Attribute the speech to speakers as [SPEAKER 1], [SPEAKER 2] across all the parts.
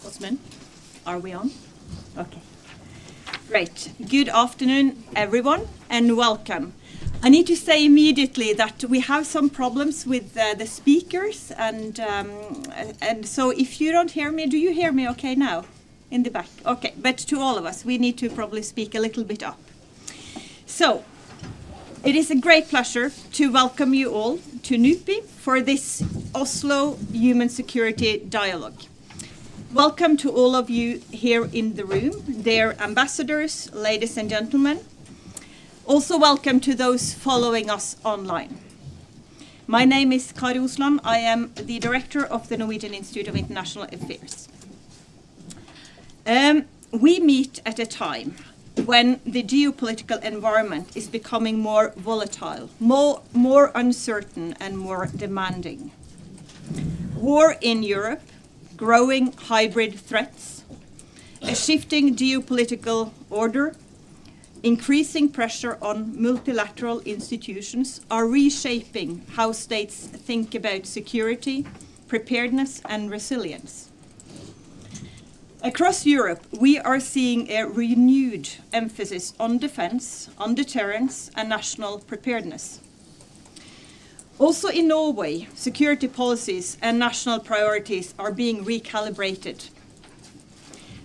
[SPEAKER 1] Osman, are we on? Okay. Great. Good afternoon, everyone, and welcome. I need to say immediately that we have some problems with the speakers, and so if you don't hear me, do you hear me okay now? In the back? Okay, but to all of us, we need to probably speak a little bit up. So, it is a great pleasure to welcome you all to NUPI for this Oslo Human Security Dialogue. Welcome to all of you here in the room, dear ambassadors, ladies and gentlemen. Also welcome to those following us online. My name is Kari. I am the director of the Norwegian Institute of International Affairs. We meet at a time when the geopolitical environment is becoming more volatile, more uncertain and more demanding. War in Europe, growing hybrid threats, a shifting geopolitical order, increasing pressure on multilateral institutions are reshaping how states think about security, preparedness and resilience. Across Europe, we are seeing a renewed emphasis on defense, on deterrence and national preparedness. Also in Norway, security policies and national priorities are being recalibrated.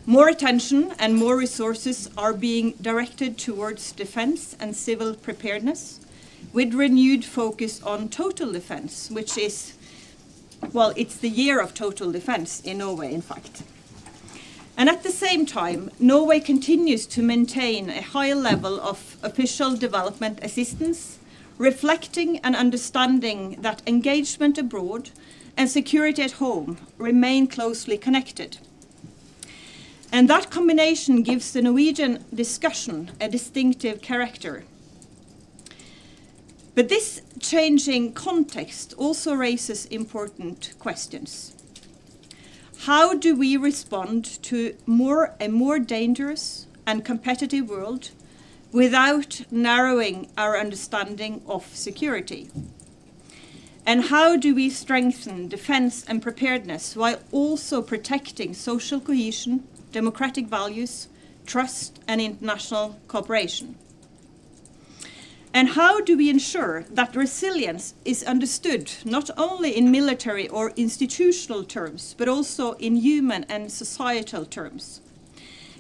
[SPEAKER 1] More attention and more resources are being directed towards defense and civil preparedness, with renewed focus on total defense, which is, well, it's the year of total defense in Norway, in fact. And at the same time, Norway continues to maintain a high level of official development assistance, reflecting an understanding that engagement abroad and security at home remain closely connected. And that combination gives the Norwegian discussion a distinctive character. But this changing context also raises important questions. How do we respond to a more dangerous and competitive world without narrowing our understanding of security? And how do we strengthen defense and preparedness while also protecting social cohesion, democratic values, trust and international cooperation? And how do we ensure that resilience is understood not only in military or institutional terms, but also in human and societal terms?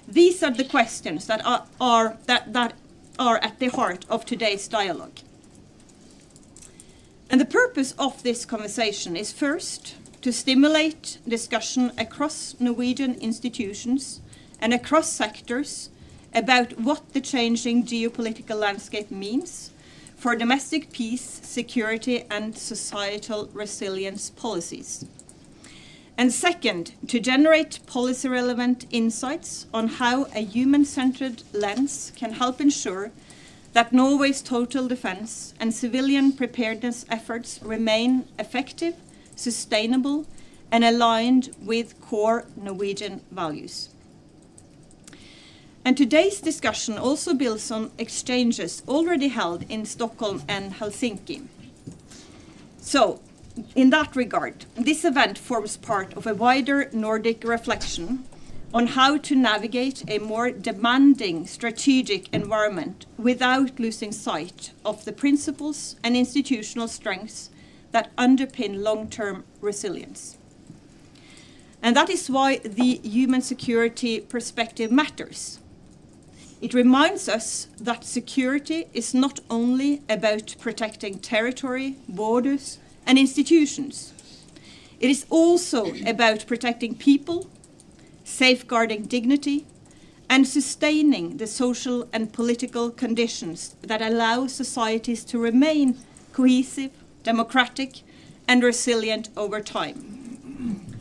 [SPEAKER 1] These are the questions that are at the heart of today's dialogue. And the purpose of this conversation is first to stimulate discussion across Norwegian institutions and across sectors about what the changing geopolitical landscape means for domestic peace, security and societal resilience policies. And second, to generate policy-relevant insights on how a human-centered lens can help ensure that Norway's total defense and civilian preparedness efforts remain effective, sustainable, and aligned with core Norwegian values. And today's discussion also builds on exchanges already held in Stockholm and Helsinki. So, in that regard, this event forms part of a wider Nordic reflection on how to navigate a more demanding strategic environment without losing sight of the principles and institutional strengths that underpin long-term resilience. And that is why the human security perspective matters. It reminds us that security is not only about protecting territory, borders, and institutions. It is also about protecting people, safeguarding dignity, and sustaining the social and political conditions that allow societies to remain cohesive, democratic, and resilient over time.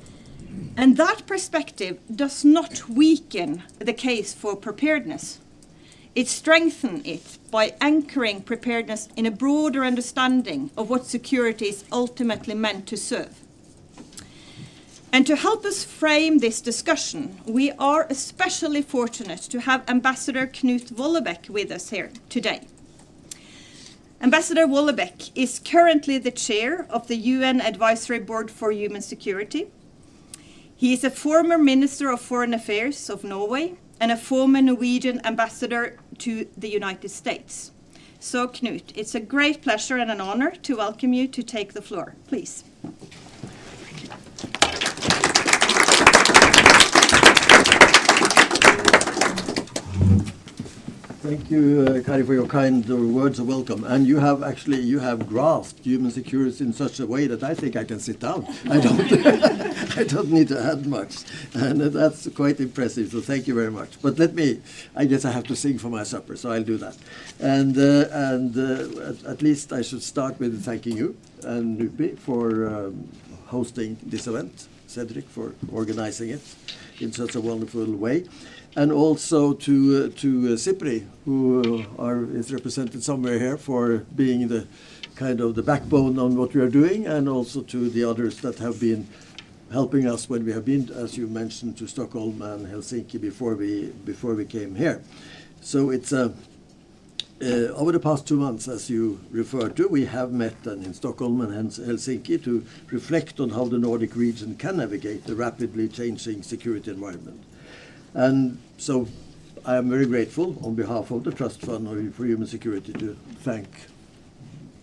[SPEAKER 1] And that perspective does not weaken the case for preparedness. It strengthens it by anchoring preparedness in a broader understanding of what security is ultimately meant to serve. And to help us frame this discussion, we are especially fortunate to have Ambassador Knut Vollebæk with us here today. Ambassador Vollebæk is currently the chair of the UN Advisory Board for Human Security. He is a former Minister of Foreign Affairs of Norway and a former Norwegian ambassador to the United States. So, Knut, it's a great pleasure and an honor to welcome you to take the floor. Please.
[SPEAKER 2] Thank you, Kari, for your kind words of welcome. And you have grasped human security in such a way that I think I can sit down. I don't need to add much, and that's quite impressive. So thank you very much. But I guess I have to sing for my supper, so I'll do that. And at least I should start with thanking you and NUPI for hosting this event, Cedric for organizing it in such a wonderful way. And also to SIPRI, who is represented somewhere here, for being the kind of the backbone on what we are doing, and also to the others that have been helping us when we have been, as you mentioned, to Stockholm and Helsinki before we came here. So it's over the past 2 months, as you referred to, we have met in Stockholm and Helsinki to reflect on how the Nordic region can navigate the rapidly changing security environment. And so I am very grateful on behalf of the Trust Fund for Human Security to thank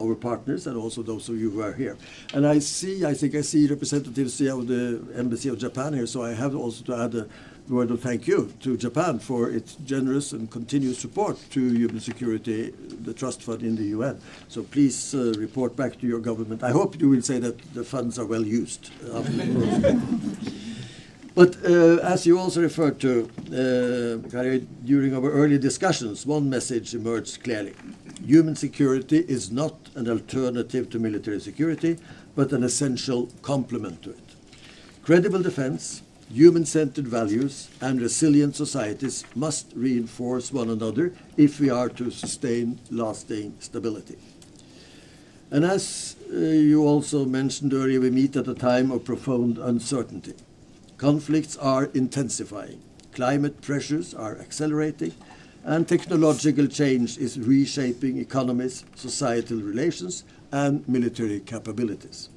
[SPEAKER 2] our partners and also those of you who are here. And I think I see representatives of the Embassy of Japan here, so I have also to add a word of thank you to Japan for its generous and continuous support to human security, the Trust Fund in the UN. So please report back to your government. I hope you will say that the funds are well used. But as you also referred to, Kari, during our early discussions, one message emerged clearly. Human security is not an alternative to military security, but an essential complement to it. Credible defense, human-centered values, and resilient societies must reinforce one another if we are to sustain lasting stability. And as you also mentioned earlier, we meet at a time of profound uncertainty. Conflicts are intensifying, climate pressures are accelerating, and technological change is reshaping economies, societal relations, and military capabilities.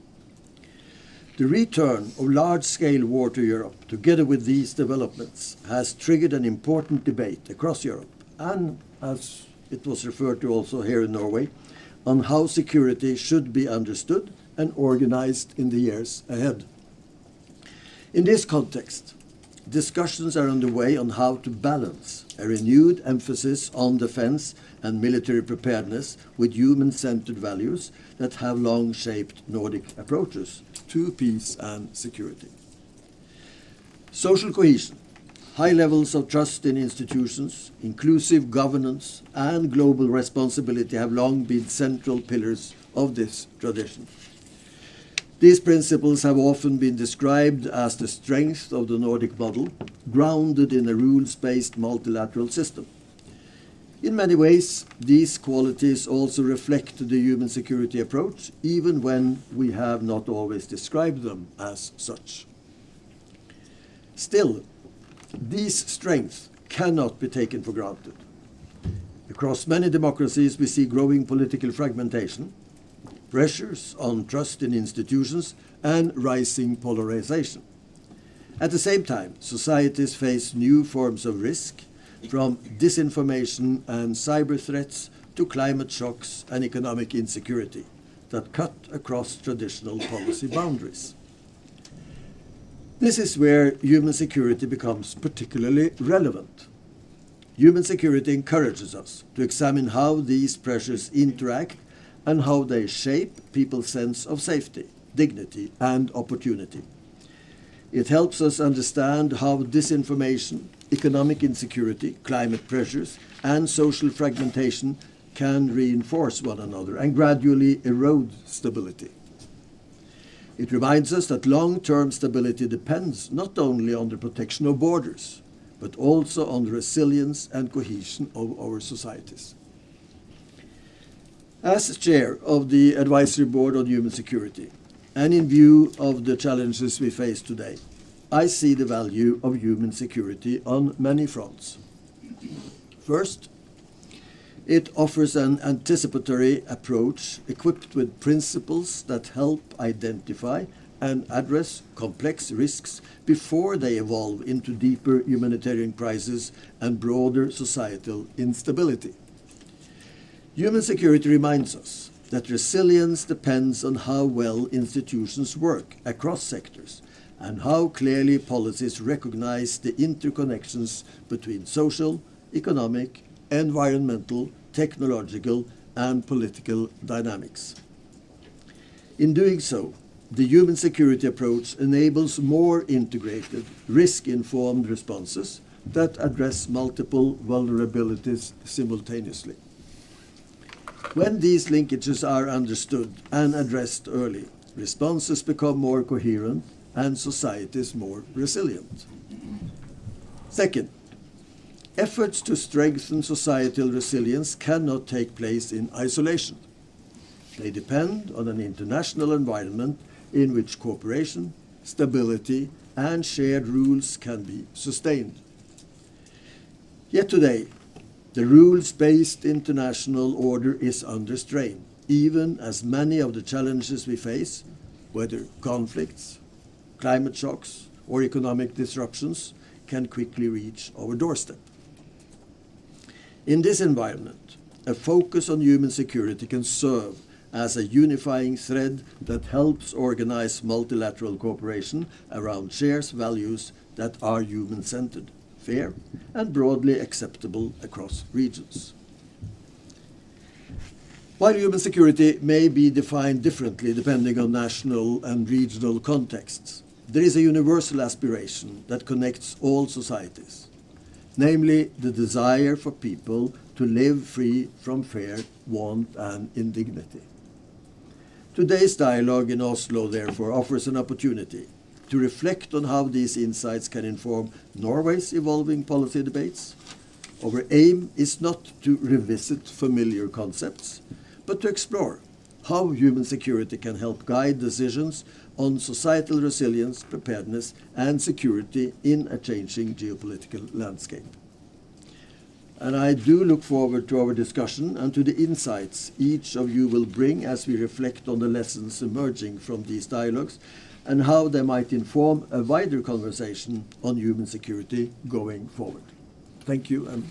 [SPEAKER 2] The return of large-scale war to Europe, together with these developments, has triggered an important debate across Europe, and as it was referred to also here in Norway, on how security should be understood and organized in the years ahead. In this context, discussions are underway on how to balance a renewed emphasis on defense and military preparedness with human-centered values that have long shaped Nordic approaches to peace and security. Social cohesion, high levels of trust in institutions, inclusive governance, and global responsibility have long been central pillars of this tradition. These principles have often been described as the strength of the Nordic model, grounded in a rules-based multilateral system. In many ways, these qualities also reflect the human security approach, even when we have not always described them as such. Still, these strengths cannot be taken for granted. Across many democracies, we see growing political fragmentation, pressures on trust in institutions, and rising polarization. At the same time, societies face new forms of risk, from disinformation and cyber threats to climate shocks and economic insecurity that cut across traditional policy boundaries. This is where human security becomes particularly relevant. Human security encourages us to examine how these pressures interact and how they shape people's sense of safety, dignity, and opportunity. It helps us understand how disinformation, economic insecurity, climate pressures, and social fragmentation can reinforce one another and gradually erode stability. It reminds us that long-term stability depends not only on the protection of borders, but also on the resilience and cohesion of our societies. As chair of the Advisory Board on Human Security, and in view of the challenges we face today, I see the value of human security on many fronts. First, It offers an anticipatory approach equipped with principles that help identify and address complex risks before they evolve into deeper humanitarian crises and broader societal instability. Human security reminds us that resilience depends on how well institutions work across sectors and how clearly policies recognize the interconnections between social, economic, environmental, technological, and political dynamics. In doing so, the human security approach enables more integrated, risk-informed responses that address multiple vulnerabilities simultaneously. When these linkages are understood and addressed early, responses become more coherent and societies more resilient. Second, efforts to strengthen societal resilience cannot take place in isolation. They depend on an international environment in which cooperation, stability, and shared rules can be sustained. Yet today, the rules-based international order is under strain, even as many of the challenges we face, whether conflicts, climate shocks, or economic disruptions, can quickly reach our doorstep. In this environment, a focus on human security can serve as a unifying thread that helps organize multilateral cooperation around shared values that are human-centered, fair, and broadly acceptable across regions. While human security may be defined differently depending on national and regional contexts, there is a universal aspiration that connects all societies, namely the desire for people to live free from fear, want, and indignity. Today's dialogue in Oslo, therefore, offers an opportunity to reflect on how these insights can inform Norway's evolving policy debates. Our aim is not to revisit familiar concepts, but to explore how human security can help guide decisions on societal resilience, preparedness, and security in a changing geopolitical landscape. And I do look forward to our discussion and to the insights each of you will bring as we reflect on the lessons emerging from these dialogues and how they might inform a wider conversation on human security going forward. Thank you and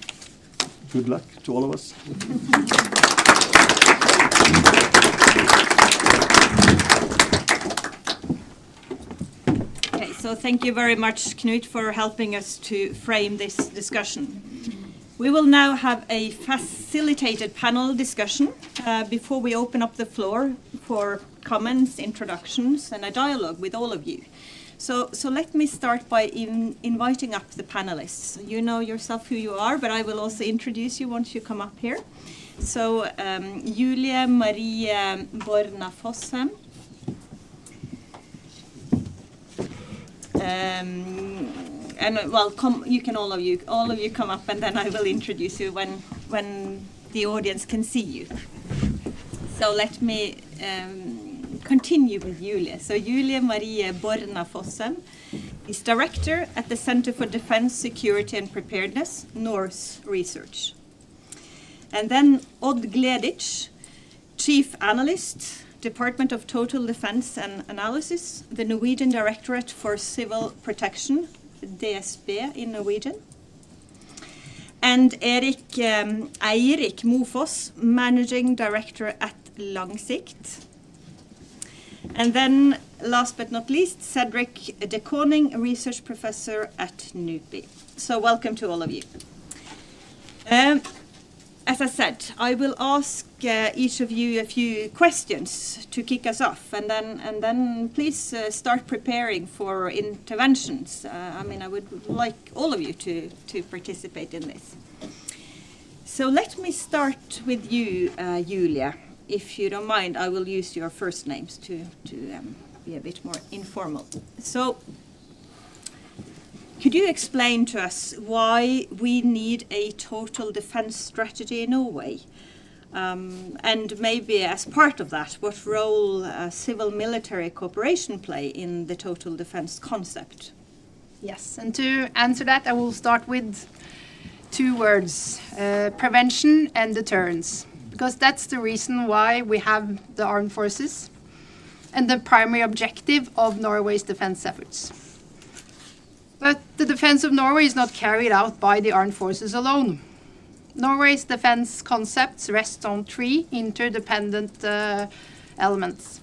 [SPEAKER 2] good luck to all of us.
[SPEAKER 1] Okay, so thank you very much, Knut, for helping us to frame this discussion. We will now have a facilitated panel discussion before we open up the floor for comments, introductions, and a dialogue with all of you. So let me start by inviting up the panelists. You know yourself who you are, but I will also introduce you once you come up here. So Julie Marie Borna Fossem. And well, you can all of you come up, and then I will introduce you when the audience can see you. So let me continue with Julie. So Julie Marie Borna Fossem is director at the Center for Defense, Security and Preparedness, Norse Research. And then Odd Gleditsch, chief analyst, Department of Total Defense and Analysis, the Norwegian Directorate for Civil Protection, DSB in Norwegian. And Eirik Mofoss, Managing Director at Langsikt. And then, last but not least, Cedric de Koning, Research Professor at NUPI. So welcome to all of you. As I said, I will ask each of you a few questions to kick us off, and then please start preparing for interventions. I would like all of you to participate in this. So let me start with you, Julia. If you don't mind, I will use your first names to be a bit more informal. So, could you explain to us why we need a total defense strategy in Norway? And maybe as part of that, what role civil-military cooperation play in the total defense concept?
[SPEAKER 3] Yes, and to answer that, I will start with two words, prevention and deterrence, because that's the reason why we have the armed forces and the primary objective of Norway's defense efforts. But the defense of Norway is not carried out by the armed forces alone. Norway's defense concepts rest on three interdependent elements.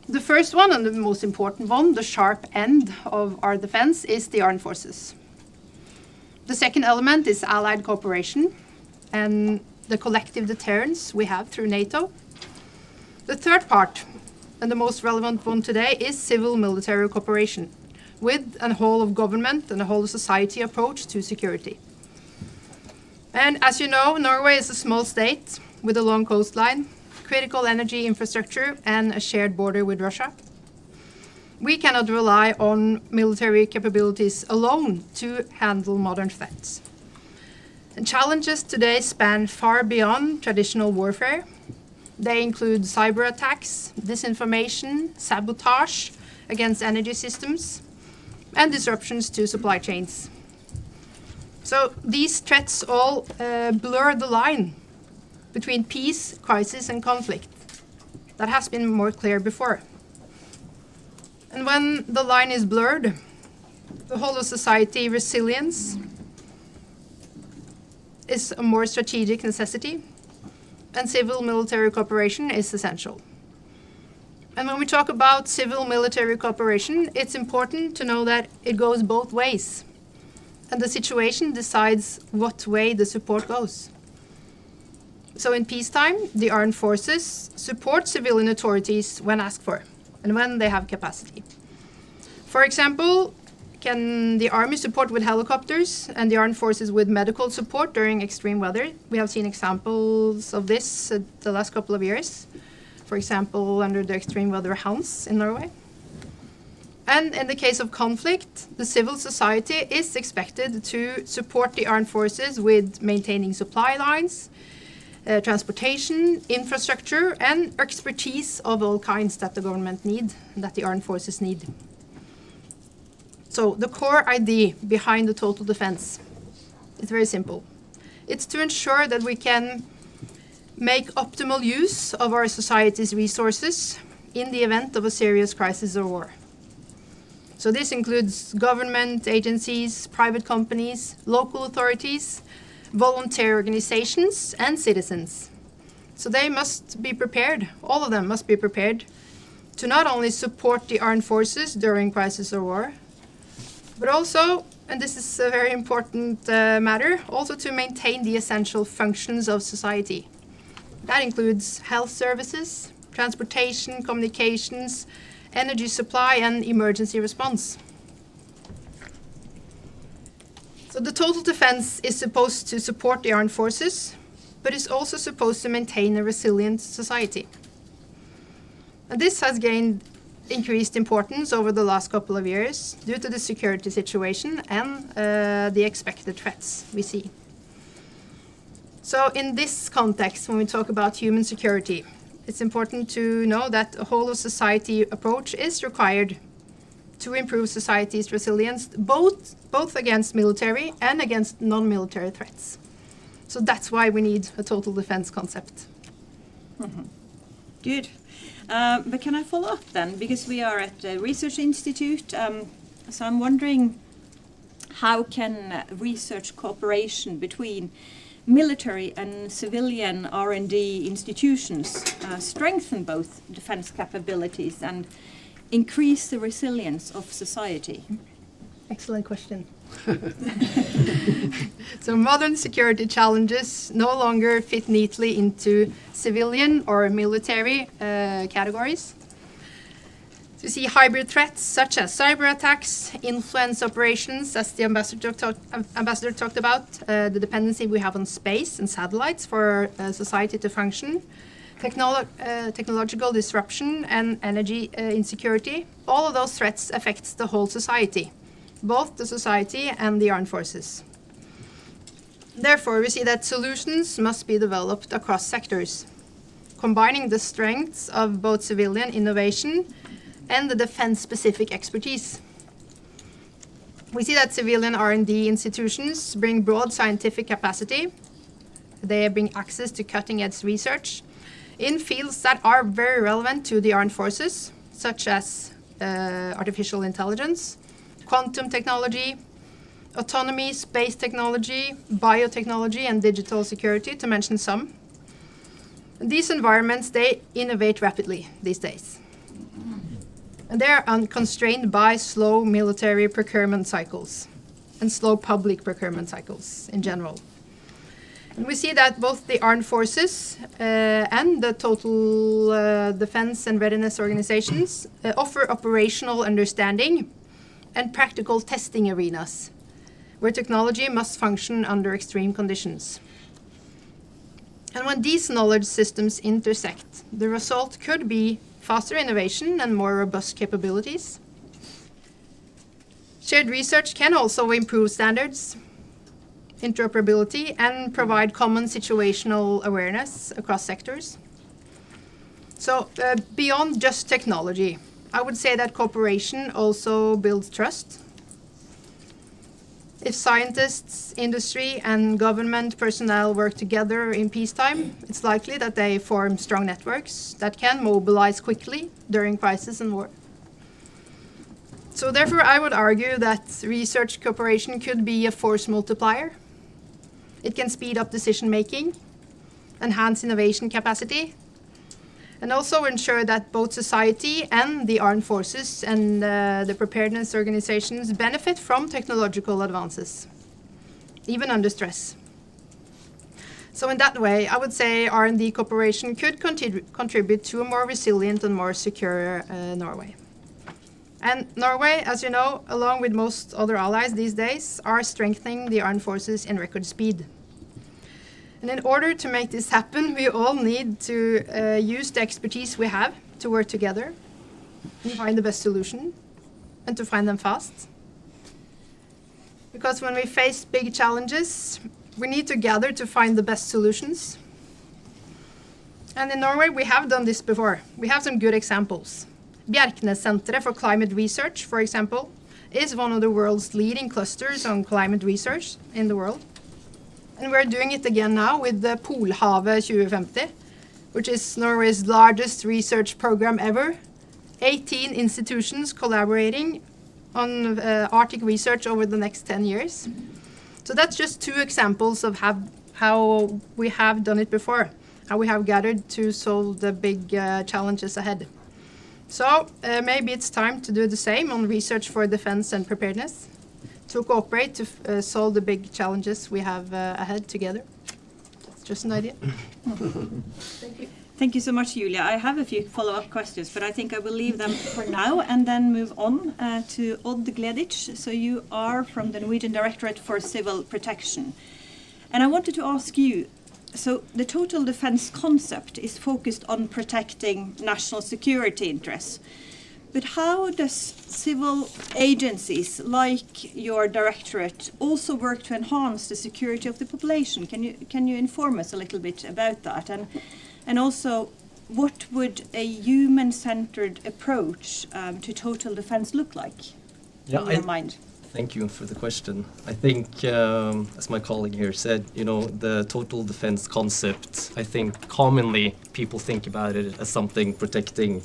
[SPEAKER 3] The first one, and the most important one, the sharp end of our defense, is the armed forces. The second element is allied cooperation and the collective deterrence we have through NATO. The third part, and the most relevant one today, is civil-military cooperation with a whole of government and a whole of society approach to security. And as you know, Norway is a small state with a long coastline, critical energy infrastructure, and a shared border with Russia. We cannot rely on military capabilities alone to handle modern threats. And challenges today span far beyond traditional warfare. They include cyber attacks, disinformation, sabotage against energy systems, and disruptions to supply chains. So these threats all blur the line between peace, crisis, and conflict. That has been more clear before. And when the line is blurred, the whole of society resilience is a more strategic necessity, and civil-military cooperation is essential. And when we talk about civil-military cooperation, it's important to know that it goes both ways, and the situation decides what way the support goes. So in peacetime, the armed forces support civilian authorities when asked for and when they have capacity. For example, can the army support with helicopters and the armed forces with medical support during extreme weather? We have seen examples of this the last couple of years. For example, under the extreme weather Hans in Norway. And in the case of conflict, the civil society is expected to support the armed forces with maintaining supply lines, transportation, infrastructure, and expertise of all kinds that the government need, that the armed forces need. So the core idea behind the total defense is very simple. It's to ensure that we can make optimal use of our society's resources in the event of a serious crisis or war. So this includes government agencies, private companies, local authorities, voluntary organizations, and citizens. So they must be prepared, all of them must be prepared, to not only support the armed forces during crisis or war, but also, and this is a very important matter, also to maintain the essential functions of society. That includes health services, transportation, communications, energy supply, and emergency response. So the total defense is supposed to support the armed forces, but is also supposed to maintain a resilient society. And this has gained increased importance over the last couple of years due to the security situation and the expected threats we see. So in this context, when we talk about human security, it's important to know that a whole of society approach is required to improve society's resilience, both against military and against non-military threats. So that's why we need a total defense concept.
[SPEAKER 1] Mm-hmm. Good. But can I follow up then? Because we are at a research institute, so I'm wondering how can research cooperation between military and civilian R&D institutions strengthen both defense capabilities and increase the resilience of society?
[SPEAKER 3] Excellent question. So modern security challenges no longer fit neatly into civilian or military categories. So you see hybrid threats such as cyber attacks, influence operations, as the ambassador talked about, the dependency we have on space and satellites for society to function, technological disruption and energy insecurity. All of those threats affect the whole society, both the society and the armed forces. Therefore, we see that solutions must be developed across sectors, combining the strengths of both civilian innovation and the defense-specific expertise. We see that civilian R&D institutions bring broad scientific capacity. They bring access to cutting-edge research in fields that are very relevant to the armed forces, such as artificial intelligence, quantum technology, autonomy, space technology, biotechnology, and digital security, to mention some. These environments, they innovate rapidly these days. And they are unconstrained by slow military procurement cycles and slow public procurement cycles in general. And we see that both the armed forces and the total defense and readiness organizations offer operational understanding and practical testing arenas where technology must function under extreme conditions. And when these knowledge systems intersect, the result could be faster innovation and more robust capabilities. Shared research can also improve standards, interoperability, and provide common situational awareness across sectors. So beyond just technology, I would say that cooperation also builds trust. If scientists, industry, and government personnel work together in peacetime, it's likely that they form strong networks that can mobilize quickly during crisis and war. So therefore, I would argue that research cooperation could be a force multiplier. It can speed up decision-making, enhance innovation capacity, and also ensure that both society and the armed forces and the preparedness organizations benefit from technological advances, even under stress. So in that way, I would say R&D cooperation could contribute to a more resilient and more secure Norway. And Norway, as you know, along with most other allies these days, are strengthening the armed forces in record speed. And in order to make this happen, we all need to use the expertise we have to work together and find the best solution, and to find them fast. Because when we face big challenges, we need to gather to find the best solutions. And in Norway, we have done this before. We have some good examples. Bjerknes-senteret for climate research, for example, is one of the world's leading clusters on climate research in the world. And we're doing it again now with the Polhavet 2050, which is Norway's largest research program ever. 18 institutions collaborating on Arctic research over the next 10 years. So that's just two examples of how we have done it before, how we have gathered to solve the big challenges ahead. So maybe it's time to do the same on research for defense and preparedness, to cooperate to solve the big challenges we have ahead together. That's just an idea. Thank you.
[SPEAKER 1] Thank you so much, Julia. I have a few follow-up questions, but I think I will leave them for now and then move on to Odd Gleditsch. So you are from the Norwegian Directorate for Civil Protection. And I wanted to ask you, so the total defense concept is focused on protecting national security interests. But how does civil agencies like your directorate also work to enhance the security of the population? Can you inform us a little bit about that? And also, what would a human-centered approach to total defense look like in your mind?
[SPEAKER 4] Thank you for the question. I think, as my colleague here said, the total defense concept, I think commonly people think about it as something protecting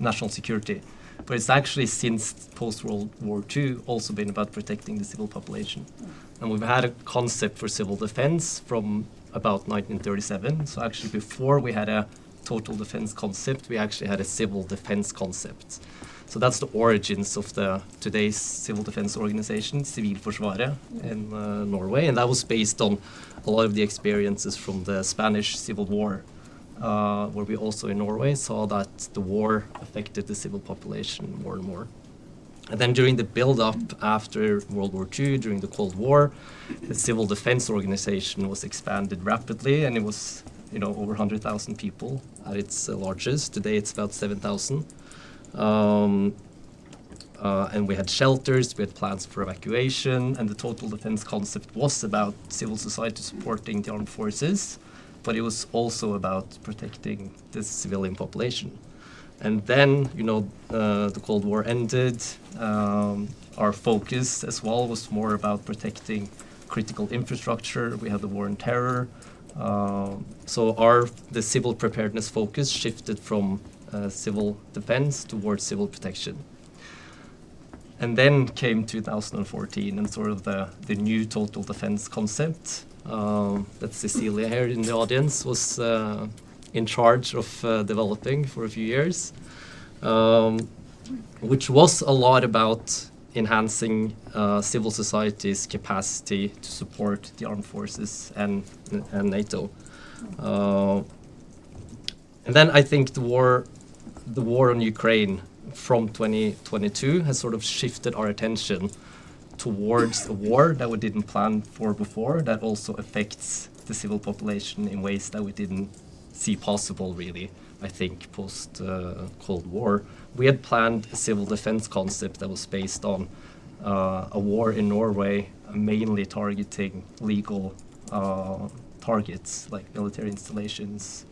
[SPEAKER 4] national security. But it's actually, since post-World War II, also been about protecting the civil population. And we've had a concept for civil defense from about 1937. So actually before we had a total defense concept, we actually had a civil defense concept. So that's the origins of today's civil defense organization, Sivilforsvaret, in Norway. And that was based on a lot of the experiences from the Spanish Civil War, where we also in Norway saw that the war affected the civil population more and more. And then during the build-up after World War II, during the Cold War, the civil defense organization was expanded rapidly, and it was over 100,000 people at its largest. Today it's about 7,000. And we had shelters, we had plans for evacuation, and the total defense concept was about civil society supporting the armed forces, but it was also about protecting the civilian population. And then, the Cold War ended. Our focus as well was more about protecting critical infrastructure. We had the war on terror. So the civil preparedness focus shifted from civil defense towards civil protection. And then came 2014 and sort of the new total defense concept that Cecilia here in the audience was in charge of developing for a few years, which was a lot about enhancing civil society's capacity to support the armed forces and NATO. And then I think the war on Ukraine from 2022 has sort of shifted our attention towards a war that we didn't plan for before, that also affects the civil population in ways that we didn't see possible, really, I think, post Cold War. We had planned a civil defense concept that was based on a war in Norway, mainly targeting legal targets like military installations,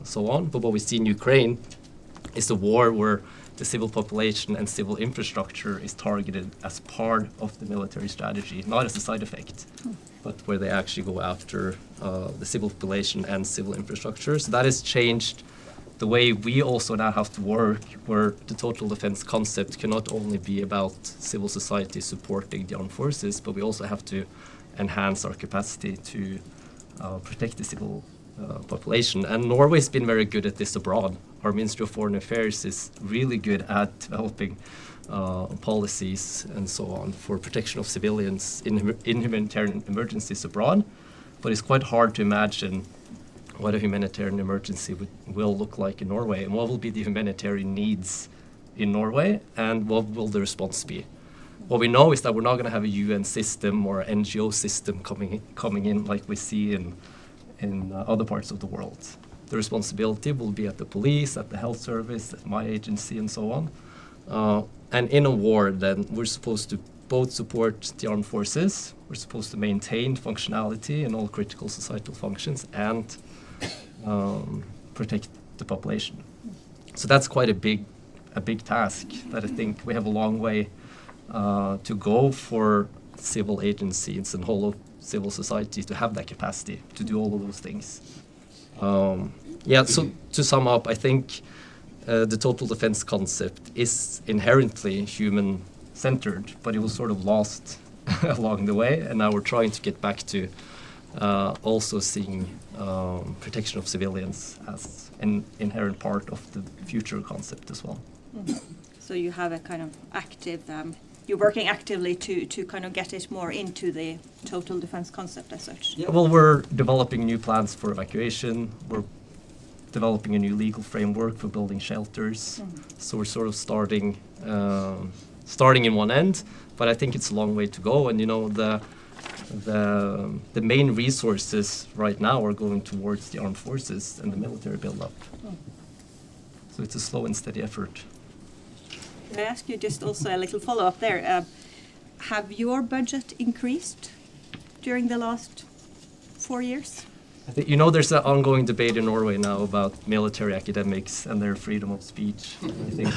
[SPEAKER 4] so on. But what we see in Ukraine is a war where the civil population and civil infrastructure is targeted as part of the military strategy, not as a side effect, but where they actually go after the civil population and civil infrastructure. So that has changed the way we also now have to work, where the total defense concept can not only be about civil society supporting the armed forces, but we also have to enhance our capacity to protect the civil population. And Norway's been very good at this abroad. Our Ministry of Foreign Affairs is really good at developing policies and so on for protection of civilians in humanitarian emergencies abroad. But it's quite hard to imagine what a humanitarian emergency will look like in Norway, and what will be the humanitarian needs in Norway, and what will the response be. What we know is that we're not going to have a UN system or an NGO system coming in like we see in other parts of the world. The responsibility will be at the police, at the health service, at my agency, and so on. And in a war, then, we're supposed to both support the armed forces, we're supposed to maintain functionality in all critical societal functions, and protect the population. So that's quite a big task that I think we have a long way to go for civil agencies and whole of civil society to have that capacity to do all of those things. So to sum up, I think the total defense concept is inherently human-centered, but it was sort of lost along the way, and now we're trying to get back to also seeing protection of civilians as an inherent part of the future concept as well.
[SPEAKER 1] Mm-hmm. So you have a kind of active, you're working actively to kind of get it more into the total defense concept as such.
[SPEAKER 4] Yeah, well, we're developing new plans for evacuation. We're developing a new legal framework for building shelters. Mm-hmm. So we're sort of starting in one end, but I think it's a long way to go. And the main resources right now are going towards the armed forces and the military build-up. Mm. So it's a slow and steady effort.
[SPEAKER 1] Can I ask you just also a little follow-up there? Have your budget increased during the last 4 years?
[SPEAKER 4] I think, there's an ongoing debate in Norway now about military academics and their freedom of speech. I think,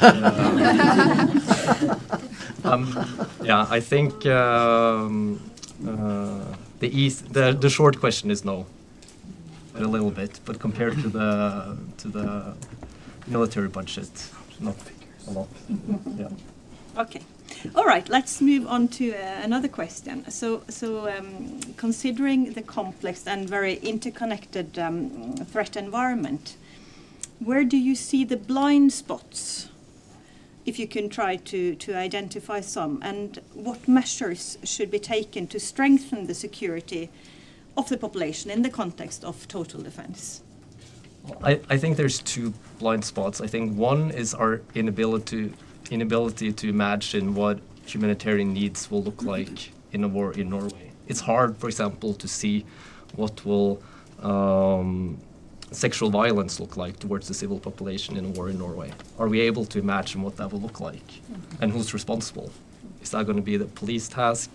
[SPEAKER 4] I think the short question is no, a little bit, but compared to the military budget, not a lot. Yeah.
[SPEAKER 1] Okay. All right, let's move on to another question. So considering the complex and very interconnected threat environment, where do you see the blind spots, if you can try to identify some, and what measures should be taken to strengthen the security of the population in the context of total defense?
[SPEAKER 4] I think there's two blind spots. I think one is our inability to imagine what humanitarian needs will look like in a war in Norway. It's hard, for example, to see what will sexual violence look like towards the civil population in a war in Norway. Are we able to imagine what that will look like? And who's responsible? Is that going to be the police task?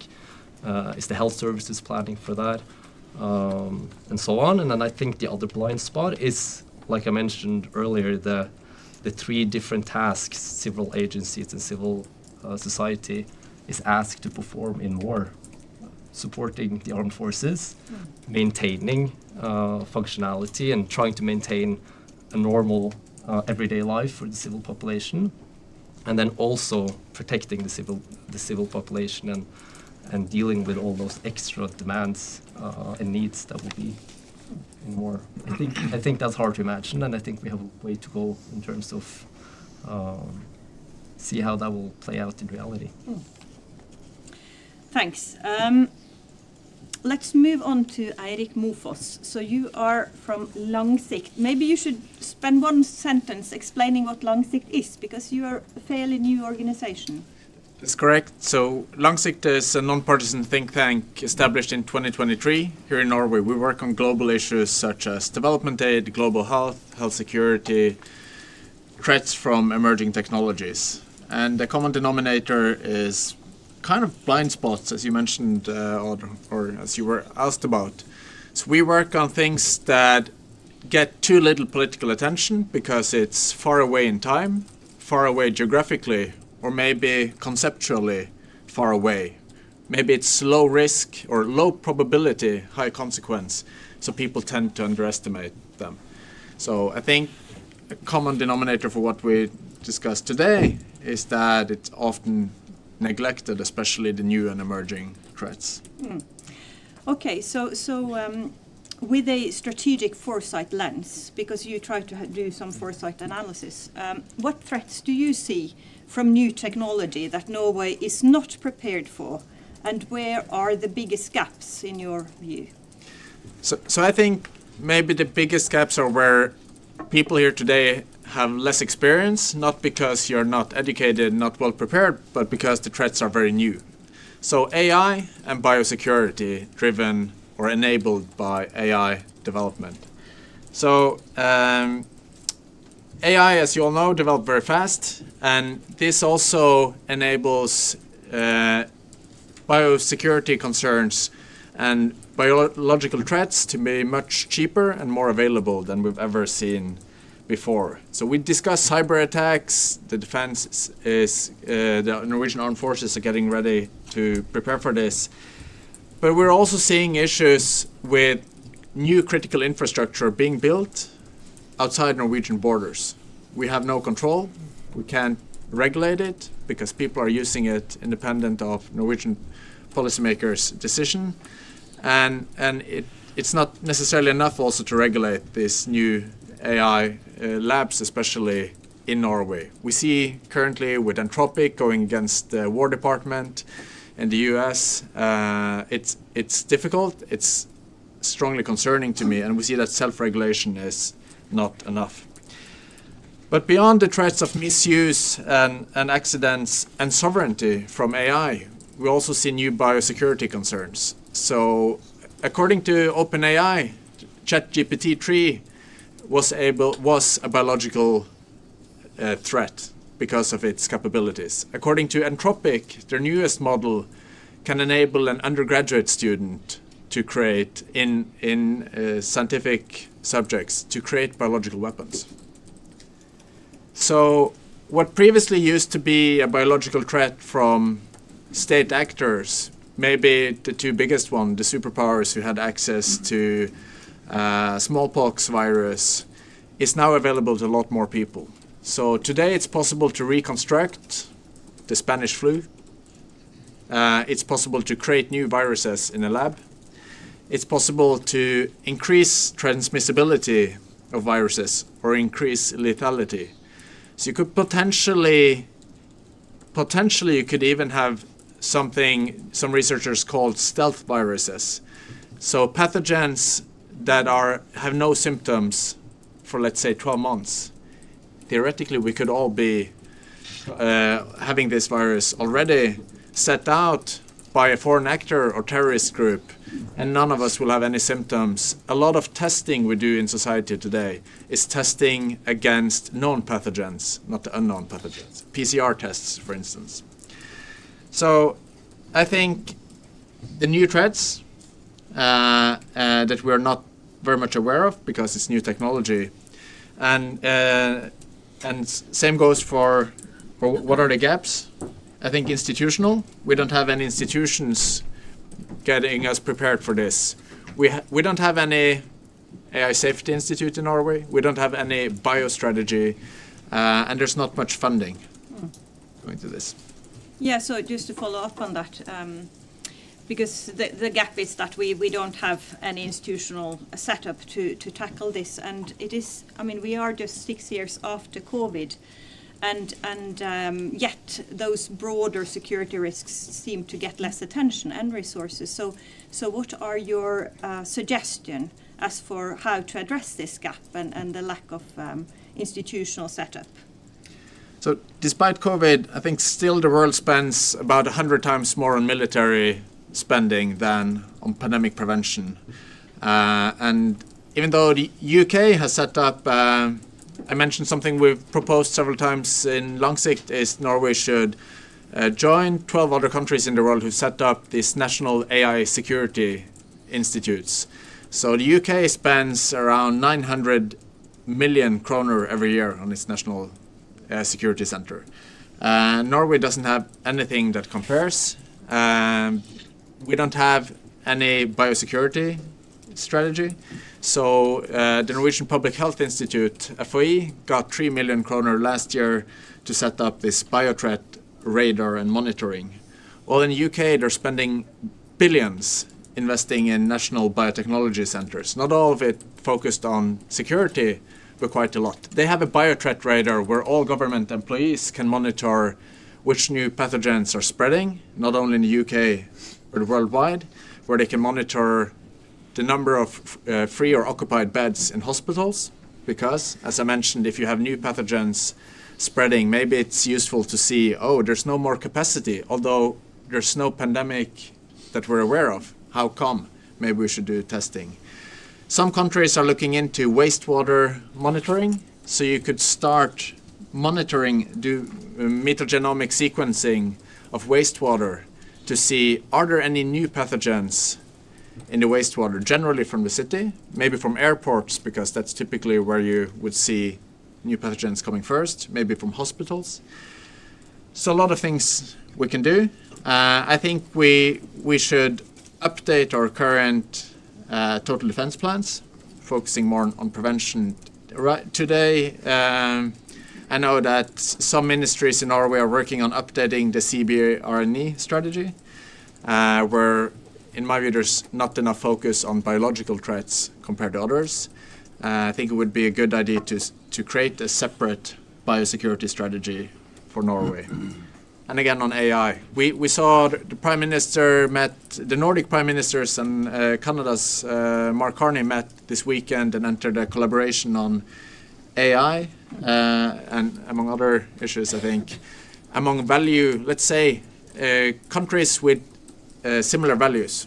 [SPEAKER 4] Is the health services planning for that? And so on. And then I think the other blind spot is, like I mentioned earlier, the the three different tasks civil agencies and civil society is asked to perform in war: supporting the armed forces, maintaining functionality and trying to maintain a normal everyday life for the civil population, and then also protecting the civil population and dealing with all those extra demands and needs that will be in war. I think that's hard to imagine, and I think we have a way to go in terms of see how that will play out in reality.
[SPEAKER 1] Thanks. Let's move on to Eirik Mofoss. So you are from Langsikt. Maybe you should spend one sentence explaining what Langsikt is, because you are a fairly new organization.
[SPEAKER 5] That's correct. So Langsikt is a non-partisan think tank established in 2023 here in Norway. We work on global issues such as development aid, global health, health security, threats from emerging technologies. And the common denominator is kind of blind spots, as you mentioned, or as you were asked about. So we work on things that get too little political attention because it's far away in time, far away geographically, or maybe conceptually far away. Maybe it's low risk or low probability, high consequence, so people tend to underestimate them. So I think a common denominator for what we discussed today is that it's often neglected, especially the new and emerging threats.
[SPEAKER 1] Okay, so with a strategic foresight lens, because you try to do some foresight analysis, what threats do you see from new technology that Norway is not prepared for, and where are the biggest gaps in your view?
[SPEAKER 5] So I think maybe the biggest gaps are where people here today have less experience, not because you're not educated, not well prepared, but because the threats are very new. So AI and biosecurity driven or enabled by AI development. So AI, as you all know, developed very fast, and this also enables biosecurity concerns and biological threats to be much cheaper and more available than we've ever seen before. So we discuss cyber attacks. The defense is the Norwegian armed forces are getting ready to prepare for this, but we're also seeing issues with new critical infrastructure being built outside Norwegian borders. We have no control. We can't regulate it because people are using it independent of Norwegian policymakers' decision, and it's not necessarily enough also to regulate this new AI labs, especially in Norway. We see currently with Anthropic going against the War Department in the US, it's difficult, it's strongly concerning to me, and we see that self-regulation is not enough. But beyond the threats of misuse and accidents and sovereignty from AI, we also see new biosecurity concerns. So according to OpenAI, ChatGPT-3 was a biological threat because of its capabilities. According to Anthropic, their newest model can enable an undergraduate student to create in scientific subjects to create biological weapons. So what previously used to be a biological threat from state actors, maybe the two biggest ones, the superpowers who had access to smallpox virus, is now available to a lot more people. So today it's possible to reconstruct the Spanish flu. It's possible to create new viruses in a lab. It's possible to increase transmissibility of viruses or increase lethality. So you could potentially you could even have something some researchers called stealth viruses. So pathogens that have no symptoms for, let's say, 12 months. Theoretically, we could all be having this virus already set out by a foreign actor or terrorist group, and none of us will have any symptoms. A lot of testing we do in society today is testing against known pathogens, not the unknown pathogens. PCR tests, for instance. So I think the new threats that we're not very much aware of because it's new technology, and and same goes for what are the gaps? I think institutional. We don't have any institutions getting us prepared for this. We don't have any AI Safety Institute in Norway. We don't have any biostrategy, and there's not much funding going to this.
[SPEAKER 1] Yeah, so just to follow up on that, because the gap is that we don't have any institutional setup to tackle this, and it is, I mean, we are just 6 years after COVID, and yet those broader security risks seem to get less attention and resources. So what are your suggestions as for how to address this gap and the lack of institutional setup?
[SPEAKER 5] So despite COVID, I think still the world spends about 100 times more on military spending than on pandemic prevention. And even though the UK has set up, I mentioned something we've proposed several times in Langsikt, is Norway should join 12 other countries in the world who set up these national AI security institutes. So the UK spends around 900 million kroner every year on its national security center. Norway doesn't have anything that compares. We don't have any biosecurity strategy. So the Norwegian Public Health Institute, FHI, got 3 million kroner last year to set up this biothreat radar and monitoring. Well, in the UK, they're spending billions investing in national biotechnology centers. Not all of it focused on security, but quite a lot. They have a biothreat radar where all government employees can monitor which new pathogens are spreading, not only in the UK, but worldwide, where they can monitor the number of free or occupied beds in hospitals, because, as I mentioned, if you have new pathogens spreading, maybe it's useful to see, oh, there's no more capacity, although there's no pandemic that we're aware of. How come? Maybe we should do testing. Some countries are looking into wastewater monitoring, so you could start monitoring, do metagenomic sequencing of wastewater to see, are there any new pathogens in the wastewater, generally from the city, maybe from airports, because that's typically where you would see new pathogens coming first, maybe from hospitals. So a lot of things we can do. I think we should update our current total defense plans, focusing more on prevention. Right today, I know that some ministries in Norway are working on updating the CBRNE strategy, where, in my view, there's not enough focus on biological threats compared to others. I think it would be a good idea to create a separate biosecurity strategy for Norway. And again, on AI, we saw the Prime Minister met, the Nordic Prime Ministers and Canada's Mark Carney met this weekend and entered a collaboration on AI, and among other issues, I think, among value, let's say, countries with similar values.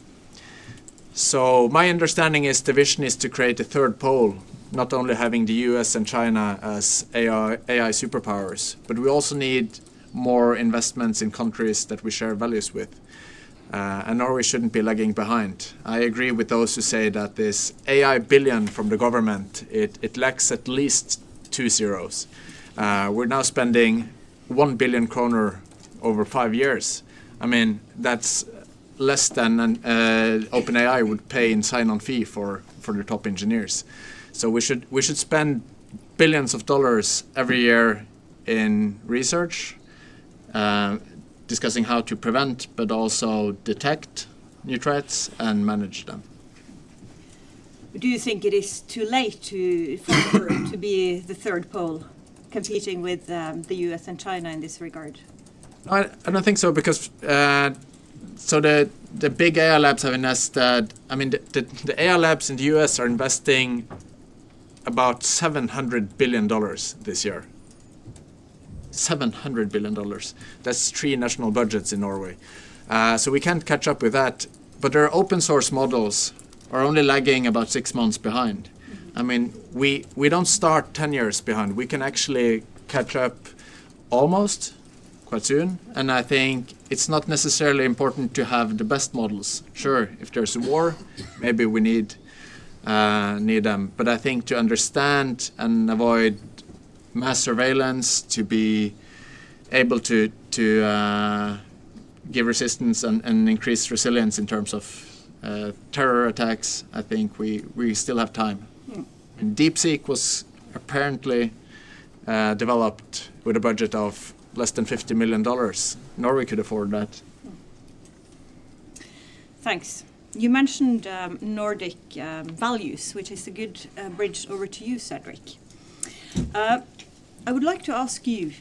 [SPEAKER 5] So my understanding is the vision is to create a third pole, not only having the US and China as AI superpowers, but we also need more investments in countries that we share values with. And Norway shouldn't be lagging behind. I agree with those who say that this AI billion from the government, it lacks at least 2 zeros. We're now spending 1 billion kroner over 5 years. I mean, that's less than OpenAI would pay in sign-on fee for their top engineers. So we should spend billions of dollars every year in research, discussing how to prevent, but also detect new threats and manage them.
[SPEAKER 1] Do you think it is too late for Europe to be the third pole, competing with the US and China in this regard?
[SPEAKER 5] I don't think so, because so the big AI labs have invested, I mean, the AI labs in the US are investing about $700 billion this year. $700 billion. That's 3 national budgets in Norway. So we can't catch up with that. But their open source models are only lagging about 6 months behind. I mean, we don't start 10 years behind. We can actually catch up almost quite soon. And I think it's not necessarily important to have the best models. Sure, if there's a war, maybe we need them. But I think to understand and avoid mass surveillance, to be able to give resistance and increase resilience in terms of terror attacks, I think we still have time. And DeepSeek was apparently developed with a budget of less than $50 million. Norway could afford that.
[SPEAKER 1] Thanks. You mentioned Nordic values, which is a good bridge over to you, Cedric. I would like to ask you,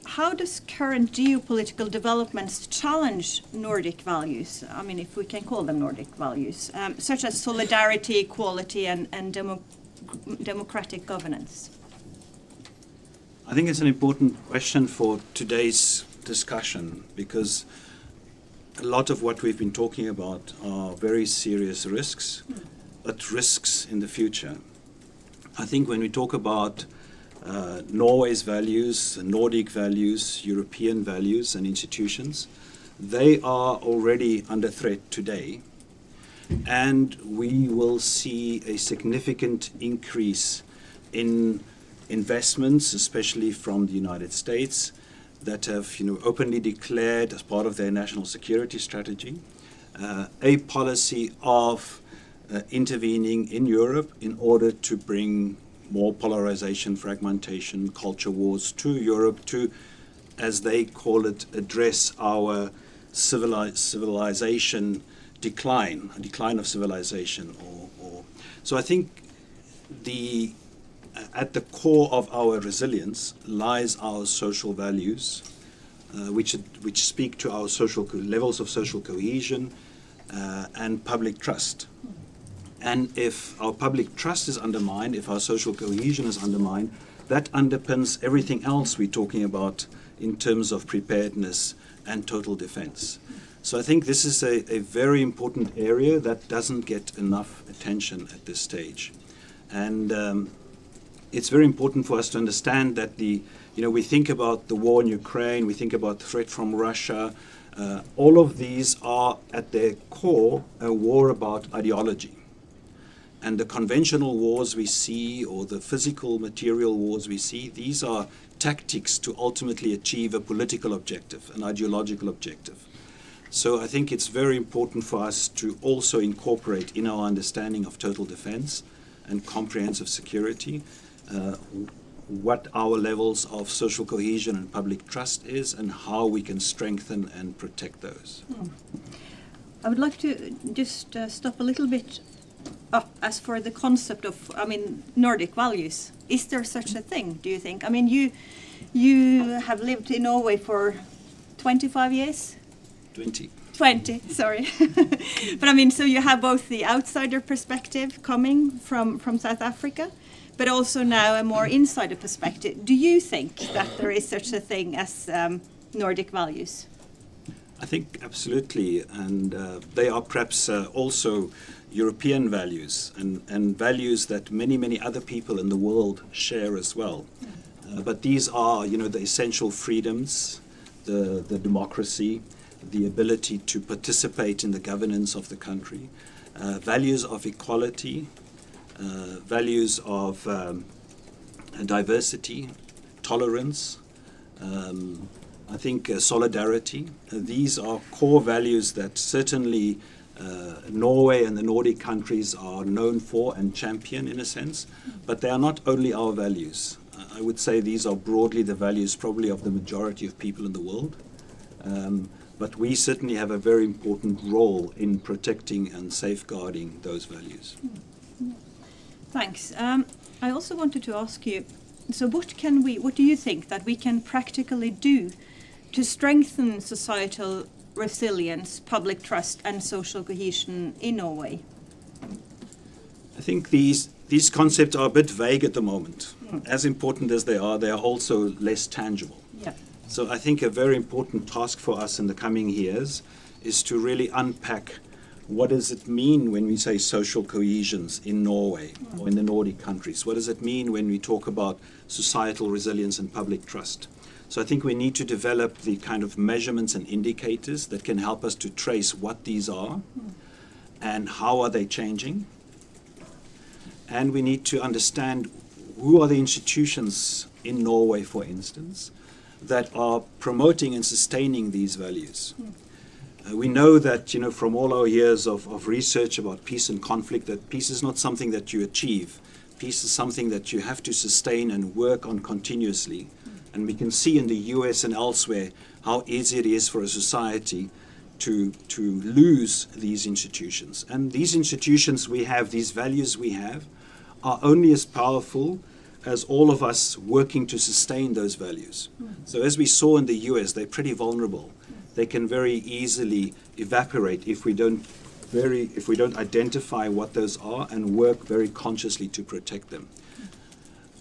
[SPEAKER 1] how does current geopolitical developments challenge Nordic values? I mean, if we can call them Nordic values, such as solidarity, equality, and democratic governance?
[SPEAKER 6] I think it's an important question for today's discussion, because a lot of what we've been talking about are very serious risks, but risks in the future. I think when we talk about Norway's values, Nordic values, European values and institutions, they are already under threat today. And we will see a significant increase in investments, especially from the United States, that have openly declared as part of their national security strategy a policy of intervening in Europe in order to bring more polarization, fragmentation, culture wars to Europe to, as they call it, address our civilization decline, a decline of civilization. So I think at the core of our resilience lies our social values, which speak to our levels of social cohesion and public trust. And if our public trust is undermined, if our social cohesion is undermined, that underpins everything else we're talking about in terms of preparedness and total defense. So I think this is a very important area that doesn't get enough attention at this stage. And it's very important for us to understand that we think about the war in Ukraine, we think about the threat from Russia. All of these are at their core a war about ideology. And the conventional wars we see, or the physical material wars we see, these are tactics to ultimately achieve a political objective, an ideological objective. So I think it's very important for us to also incorporate in our understanding of total defense and comprehensive security what our levels of social cohesion and public trust is and how we can strengthen and protect those.
[SPEAKER 1] I would like to just stop a little bit. As for the concept of, Nordic values, is there such a thing, do you think? I mean, you have lived in Norway for 25 years? 20, sorry. But so you have both the outsider perspective coming from South Africa, but also now a more insider perspective. Do you think that there is such a thing as Nordic values?
[SPEAKER 6] I think absolutely, and they are perhaps also European values and values that many other people in the world share as well. But these are, the essential freedoms, the democracy, the ability to participate in the governance of the country, values of equality, values of diversity, tolerance, I think solidarity. These are core values that certainly Norway and the Nordic countries are known for and champion in a sense, but they are not only our values. I would say these are broadly the values probably of the majority of people in the world. But we certainly have a very important role in protecting and safeguarding those values.
[SPEAKER 1] Thanks. I also wanted to ask you, so what do you think that we can practically do to strengthen societal resilience, public trust and social cohesion in Norway?
[SPEAKER 6] I think these concepts are a bit vague at the moment. As important as they are also less tangible.
[SPEAKER 1] Yeah.
[SPEAKER 6] So I think a very important task for us in the coming years is to really unpack what does it mean when we say social cohesions in Norway or in the Nordic countries? What does it mean when we talk about societal resilience and public trust? So I think we need to develop the kind of measurements and indicators that can help us to trace what these are and how are they changing. And we need to understand who are the institutions in Norway, for instance, that are promoting and sustaining these values. We know that, from all our years of research about peace and conflict, that peace is not something that you achieve. Peace is something that you have to sustain and work on continuously. And we can see in the US and elsewhere how easy it is for a society to lose these institutions. And these institutions we have, these values we have, are only as powerful as all of us working to sustain those values. So as we saw in the US, they're pretty vulnerable. They can very easily evaporate if we don't identify what those are and work very consciously to protect them.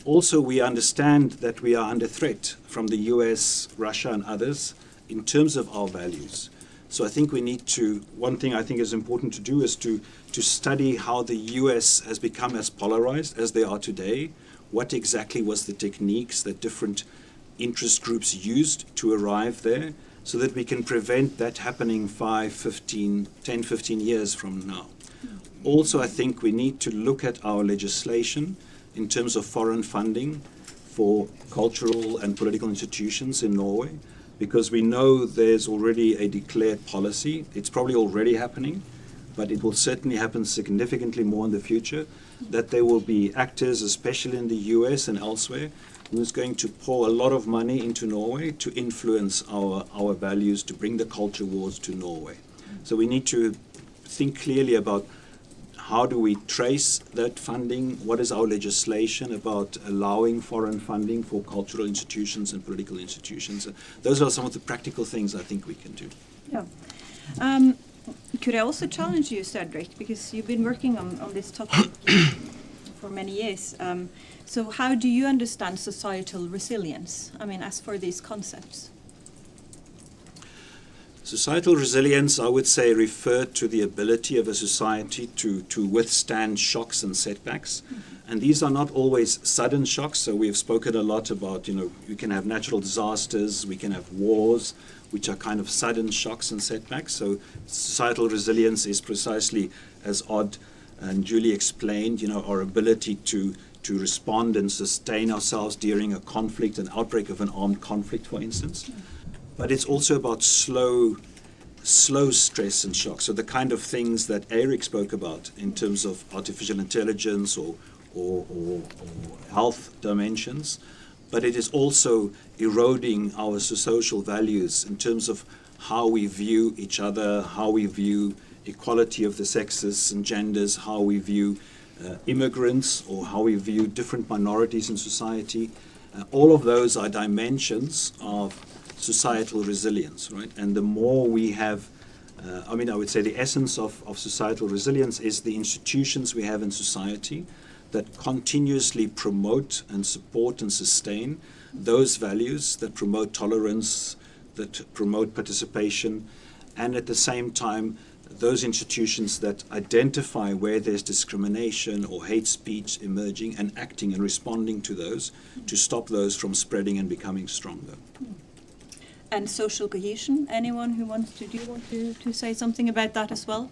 [SPEAKER 6] Also, we understand that we are under threat from the US, Russia, and others in terms of our values. So I think we need to, one thing I think is important to do is to study how the US has become as polarized as they are today. What exactly was the techniques that different interest groups used to arrive there, so that we can prevent that happening 10, 15 years from now. Also, I think we need to look at our legislation in terms of foreign funding for cultural and political institutions in Norway, because we know there's already a declared policy. It's probably already happening, but it will certainly happen significantly more in the future, that there will be actors, especially in the US and elsewhere, who's going to pour a lot of money into Norway to influence our values, to bring the culture wars to Norway. So we need to think clearly about how do we trace that funding, what is our legislation about allowing foreign funding for cultural institutions and political institutions. Those are some of the practical things I think we can do.
[SPEAKER 1] Yeah. Could I also challenge you, Cedric, because you've been working on this topic for many years. So how do you understand societal resilience? I mean, as for these concepts.
[SPEAKER 6] Societal resilience, I would say, refer to the ability of a society to withstand shocks and setbacks. And these are not always sudden shocks. So we've spoken a lot about, we can have natural disasters, we can have wars, which are kind of sudden shocks and setbacks. So societal resilience is precisely, as Odd and Julie explained, our ability to respond and sustain ourselves during a conflict, an outbreak of an armed conflict, for instance. But it's also about slow stress and shock. So the kind of things that Eric spoke about in terms of artificial intelligence or health dimensions. But it is also eroding our social values in terms of how we view each other, how we view equality of the sexes and genders, how we view immigrants, or how we view different minorities in society. All of those are dimensions of societal resilience, right? And the more we have, I would say the essence of societal resilience is the institutions we have in society that continuously promote and support and sustain those values, that promote tolerance, that promote participation, and at the same time, those institutions that identify where there's discrimination or hate speech emerging and acting and responding to those to stop those from spreading and becoming stronger.
[SPEAKER 1] And social cohesion, anyone who wants to, do you want to say something about that as well,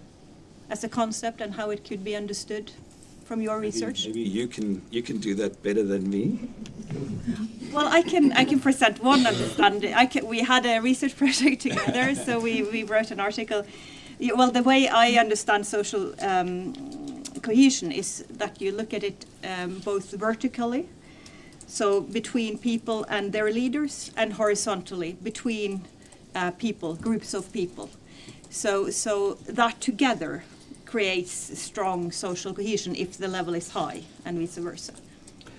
[SPEAKER 1] as a concept and how it could be understood from your research?
[SPEAKER 6] Maybe you can do that better than me.
[SPEAKER 1] Well, I can present one understanding. We had a research project together, so we wrote an article. Well, the way I understand social cohesion is that you look at it both vertically, so between people and their leaders, and horizontally between people, groups of people. So that together creates strong social cohesion if the level is high, and vice versa.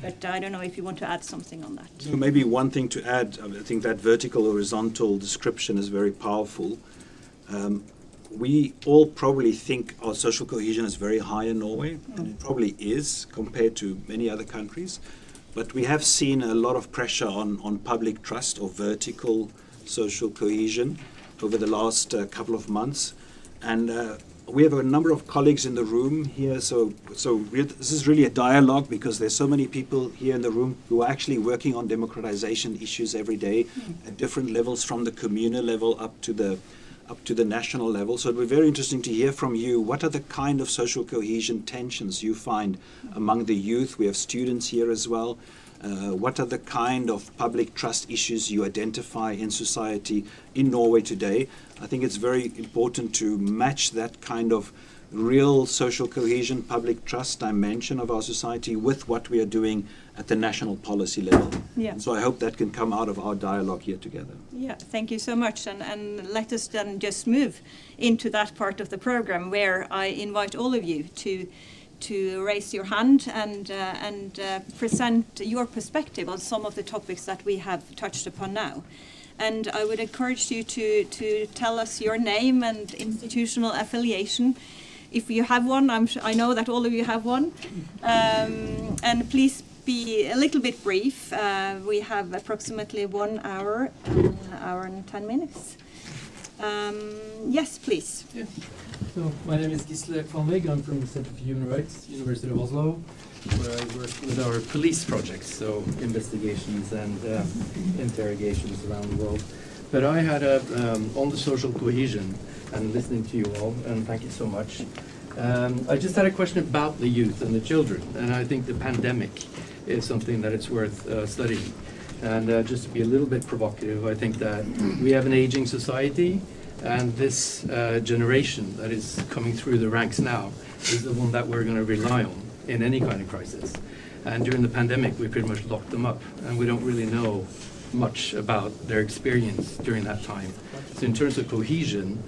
[SPEAKER 1] But I don't know if you want to add something on that.
[SPEAKER 6] So maybe one thing to add, I think that vertical horizontal description is very powerful. We all probably think our social cohesion is very high in Norway, and it probably is compared to many other countries. But we have seen a lot of pressure on public trust or vertical social cohesion over the last couple of months. And we have a number of colleagues in the room here, so this is really a dialogue because there's so many people here in the room who are actually working on democratization issues every day at different levels, from the communal level up to the national level. So it would be very interesting to hear from you. What are the kind of social cohesion tensions you find among the youth? We have students here as well. What are the kind of public trust issues you identify in society in Norway today? I think it's very important to match that kind of real social cohesion, public trust dimension of our society with what we are doing at the national policy level.
[SPEAKER 1] Yeah.
[SPEAKER 6] So I hope that can come out of our dialogue here together.
[SPEAKER 1] Yeah, thank you so much. And let us then just move into that part of the program where I invite all of you to raise your hand and present your perspective on some of the topics that we have touched upon now. And I would encourage you to tell us your name and institutional affiliation. If you have one, I know that all of you have one. And please be a little bit brief. We have approximately 1 hour, an hour and 10 minutes. Yes, please.
[SPEAKER 7] Yeah. So my name is Gisle Kvanvig. I'm from the Center for Human Rights, University of Oslo, where I work with our police projects, so investigations and interrogations around the world. But I had on the social cohesion and listening to you all, and thank you so much. I just had a question about the youth and the children, and I think the pandemic is something that it's worth studying. And just to be a little bit provocative, I think that we have an aging society, and this generation that is coming through the ranks now is the one that we're going to rely on in any kind of crisis. And during the pandemic, we pretty much locked them up, and we don't really know much about their experience during that time. So in terms of cohesion,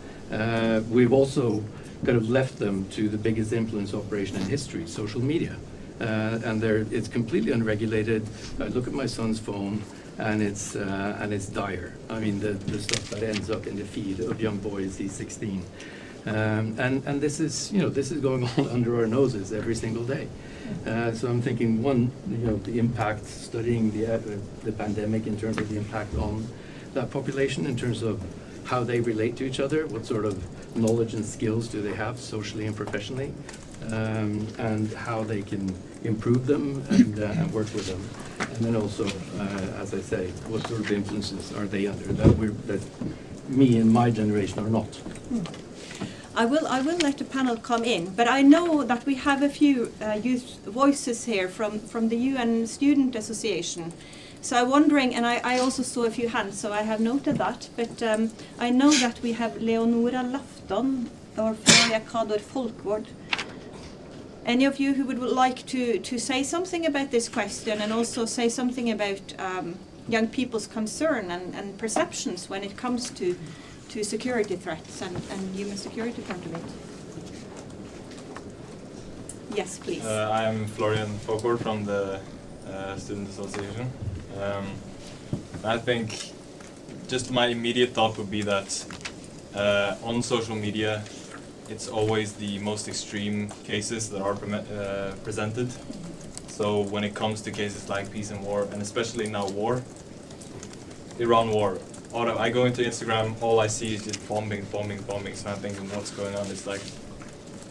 [SPEAKER 7] we've also kind of left them to the biggest influence operation in history, social media. And it's completely unregulated. I look at my son's phone, and it's dire. I mean, the stuff that ends up in the feed of young boys, he's 16. And this is, this is going on under our noses every single day. So I'm thinking, one, the impact, studying the pandemic in terms of the impact on that population, in terms of how they relate to each other, what sort of knowledge and skills do they have socially and professionally, and how they can improve them and work with them. And then also, as I say, what sort of influences are they under that me and my generation are not.
[SPEAKER 1] I will let the panel come in, but I know that we have a few youth voices here from the UN Student Association. So I'm wondering, and I also saw a few hands, so I have noted that, but I know that we have Leonora Lafton or Florja Kador Folkvård. Any of you who would like to say something about this question and also say something about young people's concern and perceptions when it comes to security threats and human security part of it? Yes, please.
[SPEAKER 8] I'm Florian Folkvård from the Student Association. I think just my immediate thought would be that on social media it's always the most extreme cases that are presented. So when it comes to cases like peace and war, and especially now war, Iran war, I go into Instagram, all I see is just bombing. So I'm thinking, what's going on? It's like,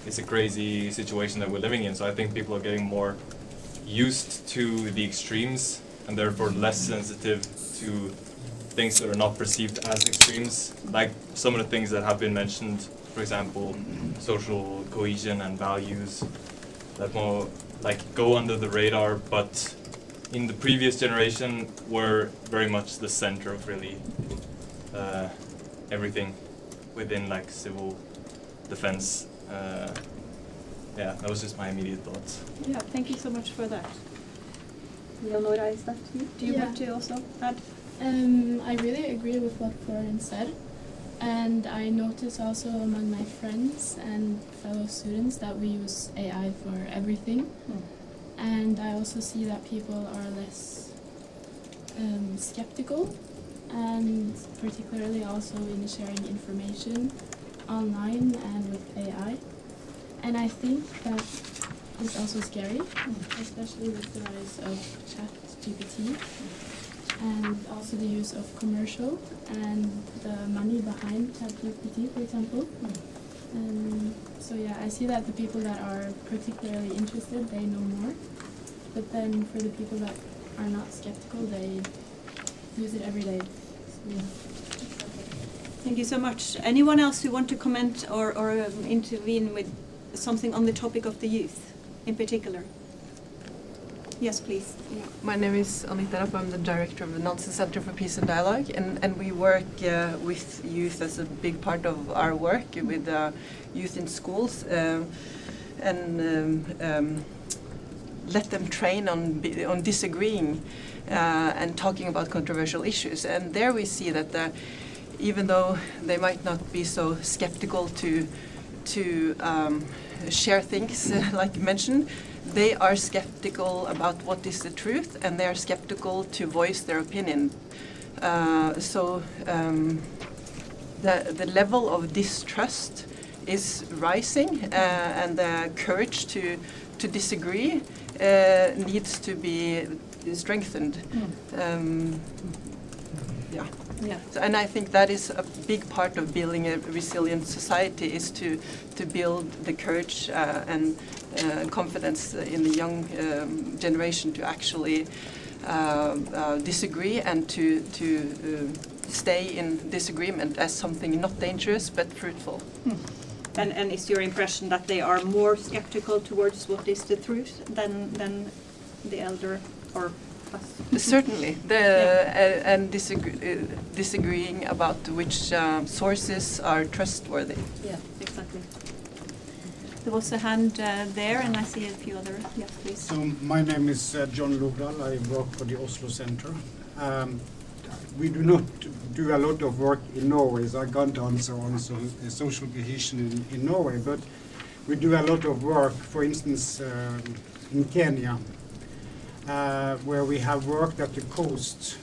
[SPEAKER 8] it's a crazy situation that we're living in. So I think people are getting more used to the extremes and therefore less sensitive to things that are not perceived as extremes. Like some of the things that have been mentioned, for example, social cohesion and values that more like go under the radar, but in the previous generation were very much the center of really everything within like civil defense. Yeah, that was just my immediate thoughts.
[SPEAKER 1] Yeah, thank you so much for that. Leonora, is that you? Do you want to also add?
[SPEAKER 9] I really agree with what Florian said. And I notice also among my friends and fellow students that we use AI for everything. And I also see that people are less skeptical, and particularly also in sharing information online and with AI. And I think that is also scary, especially with the rise of ChatGPT. And also the use of commercial and the money behind ChatGPT, for example. So yeah, I see that the people that are particularly interested, they know more. But then for the people that are not skeptical, they use it every day. So, yeah.
[SPEAKER 1] Thank you so much. Anyone else who want to comment or intervene with something on the topic of the youth in particular? Yes, please.
[SPEAKER 10] My name is Anita Rapp. I'm the director of the Nansen Center for Peace and Dialogue, and we work with youth as a big part of our work with youth in schools, and let them train on disagreeing and talking about controversial issues. And there we see that even though they might not be so skeptical to share things like you mentioned, they are skeptical about what is the truth, and they are skeptical to voice their opinion. So the level of distrust is rising, and the courage to disagree needs to be strengthened. Yeah.
[SPEAKER 1] Yeah.
[SPEAKER 10] So, and I think that is a big part of building a resilient society, is to build the courage and confidence in the young generation to actually disagree, and to stay in disagreement as something not dangerous but fruitful.
[SPEAKER 1] And is your impression that they are more skeptical towards what is the truth than the elder or us?
[SPEAKER 10] Certainly, and disagreeing about which sources are trustworthy.
[SPEAKER 1] Yeah, exactly. There was a hand there, and I see a few other. Yes, please.
[SPEAKER 11] So my name is John Lugdal. I work for the Oslo Center. We do not do a lot of work in Norway, so I can't answer on social cohesion in Norway, but we do a lot of work, for instance, in Kenya, where we have worked at the coast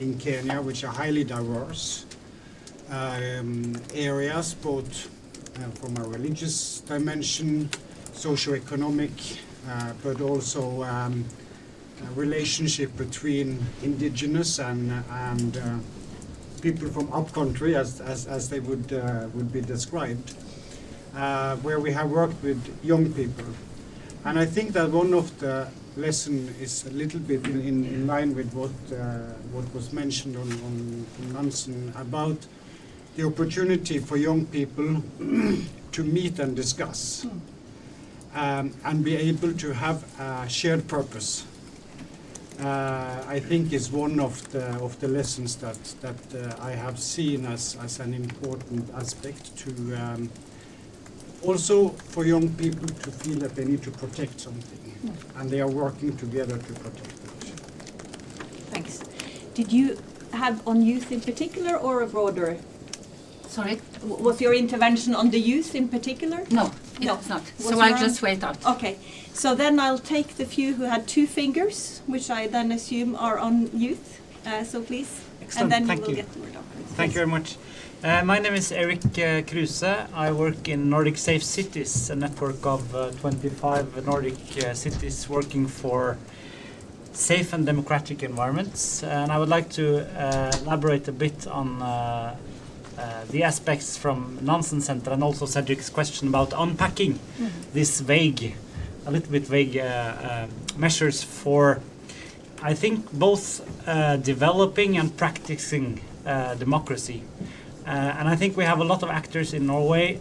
[SPEAKER 11] in Kenya, which are highly diverse areas, both from a religious dimension, socio-economic, but also relationship between indigenous and people from upcountry, as they would be described, where we have worked with young people. And I think that one of the lesson is a little bit in line with what was mentioned on Nansen about the opportunity for young people to meet and discuss and be able to have a shared purpose. I think is one of the lessons that I have seen as an important aspect to also for young people to feel that they need to protect something, and they are working together to protect it.
[SPEAKER 1] Thanks. Did you have on youth in particular, or a broader?
[SPEAKER 12] Sorry?
[SPEAKER 1] Was your intervention on the youth in particular?
[SPEAKER 12] No, it's not. So I'll just wait out.
[SPEAKER 1] Okay. So then I'll take the few who had 2 fingers, which I then assume are on youth. So please.
[SPEAKER 13] Excellent.
[SPEAKER 1] And then
[SPEAKER 13] Thank
[SPEAKER 1] you will
[SPEAKER 13] you.
[SPEAKER 1] get the word afterwards.
[SPEAKER 13] Thank you very much. My name is Erik Kruse. I work in Nordic Safe Cities, a network of 25 Nordic cities working for safe and democratic environments. And I would like to elaborate a bit on the aspects from Nansen Center, and also Cedric's question about unpacking this a little bit vague measures for, I think, both developing and practicing democracy. And I think we have a lot of actors in Norway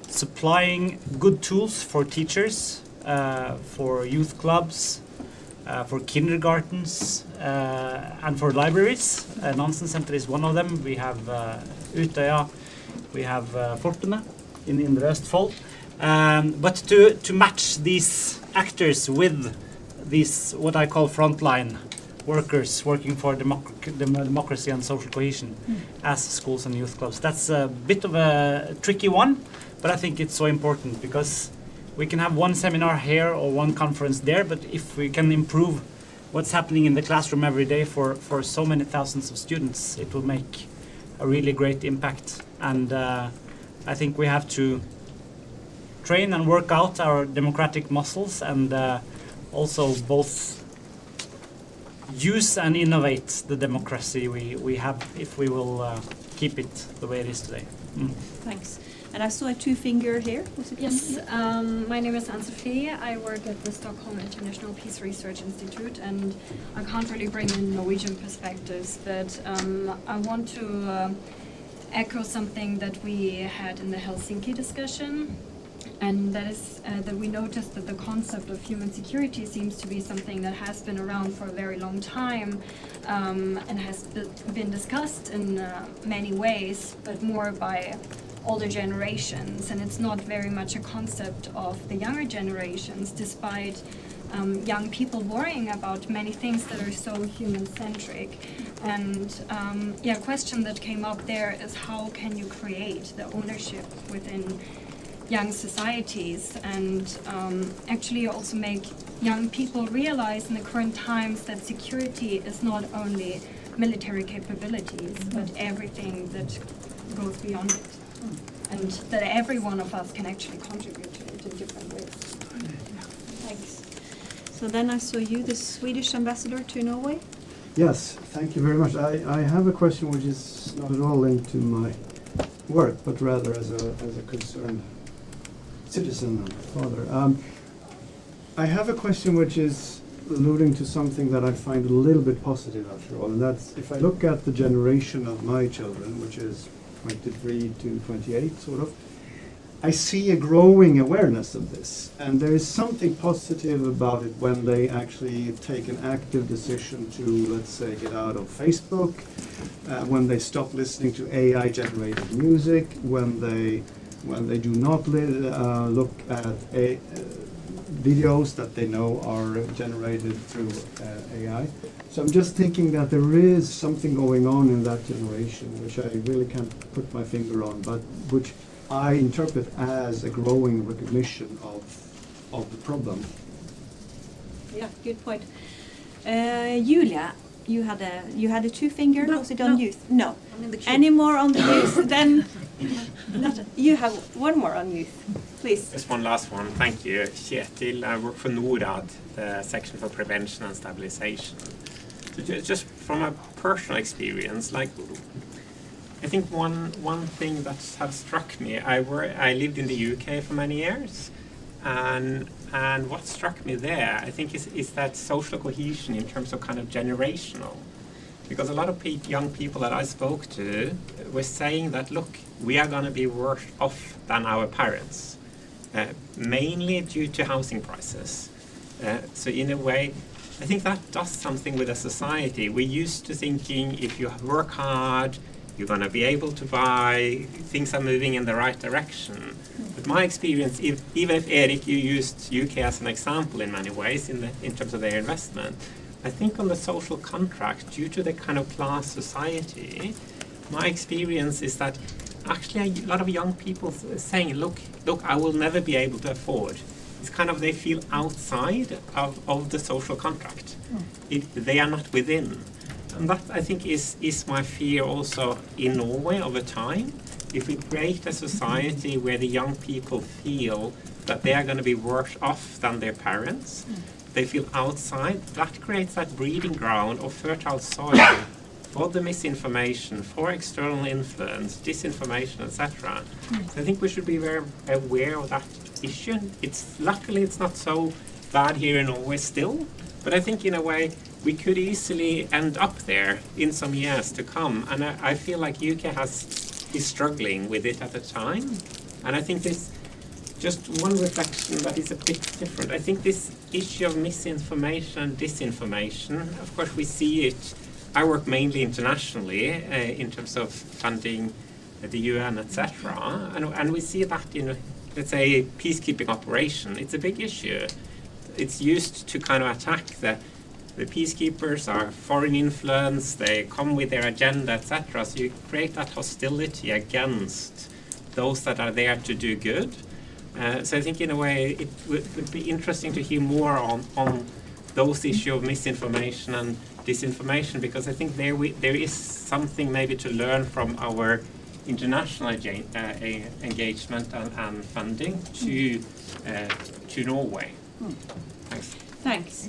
[SPEAKER 13] supplying good tools for teachers, for youth clubs, for kindergartens, and for libraries. Nansen Center is one of them. We have Utøya, we have Fortune in Indre Østfold. But to match these actors with these, what I call frontline workers working for democracy and social cohesion as schools and youth clubs. That's a bit of a tricky one, but I think it's so important, because we can have one seminar here or one conference there, but if we can improve what's happening in the classroom every day for so many thousands of students, it will make a really great impact. And I think we have to train and work out our democratic muscles, and also both use and innovate the democracy we have, if we will keep it the way it is today.
[SPEAKER 1] Thanks. And I saw a 2-finger here. Was it?
[SPEAKER 14] Yes, my name is Anne-Sophie. I work at the Stockholm International Peace Research Institute, and I can't really bring in Norwegian perspectives, but I want to echo something that we had in the Helsinki discussion. And that is that we noticed that the concept of human security seems to be something that has been around for a very long time and has been discussed in many ways, but more by older generations. And it's not very much a concept of the younger generations, despite young people worrying about many things that are so human-centric. And a question that came up there is how can you create the ownership within young societies and actually also make young people realize in the current times that security is not only military capabilities, but everything that goes beyond it. And that every one of us can actually contribute to it in different ways.
[SPEAKER 1] Thanks. So then I saw you, the Swedish ambassador to Norway.
[SPEAKER 15] Yes, thank you very much. I have a question which is not at all linked to my work, but rather as a concerned citizen and father. I have a question which is alluding to something that I find a little bit positive after all, and that's if I look at the generation of my children, which is 23 to 28 sort of, I see a growing awareness of this, and there is something positive about it when they actually take an active decision to, let's say, get out of Facebook, when they stop listening to AI-generated music, when they do not look at videos that they know are generated through AI. So I'm just thinking that there is something going on in that generation, which I really can't put my finger on, but which I interpret as a growing recognition of the problem.
[SPEAKER 1] Yeah, good point. Julia, you had a two-finger. Was it on youth? No. Any more on the youth? Then you have one more on youth, please.
[SPEAKER 16] Just one last one. Thank you, Kjetil. I work for NORAD, the section for prevention and stabilization. So just from a personal experience, like I think one thing that has struck me, I lived in the UK for many years, and what struck me there, I think, is that social cohesion in terms of kind of generational. Because a lot of young people that I spoke to were saying that, look, we are going to be worse off than our parents, mainly due to housing prices. So in a way, I think that does something with a society. We're used to thinking if you work hard, you're going to be able to buy, things are moving in the right direction. But my experience, even if Erik, you used UK as an example in many ways in terms of their investment, I think on the social contract, due to the kind of class society, my experience is that actually a lot of young people saying, look, I will never be able to afford. It's kind of they feel outside of the social contract. They are not within. And that, I think, is my fear also in Norway over time. If we create a society where the young people feel that they are going to be worse off than their parents, they feel outside, that creates that breeding ground of fertile soil for the misinformation, for external influence, disinformation, etc. So I think we should be very aware of that issue. Luckily it's not so bad here in Norway still, but I think in a way we could easily end up there in some years to come, and I feel like UK is struggling with it at the time. And I think this, just one reflection that is a bit different, I think this issue of misinformation and disinformation, of course we see it, I work mainly internationally in terms of funding the UN, etc. And we see that in, let's say, peacekeeping operation, it's a big issue. It's used to kind of attack the peacekeepers are foreign influence, they come with their agenda, etc. So you create that hostility against those that are there to do good. So I think in a way it would be interesting to hear more on those issues of misinformation and disinformation, because I think there is something maybe to learn from our international engagement and funding to Norway. Thanks.
[SPEAKER 1] Thanks.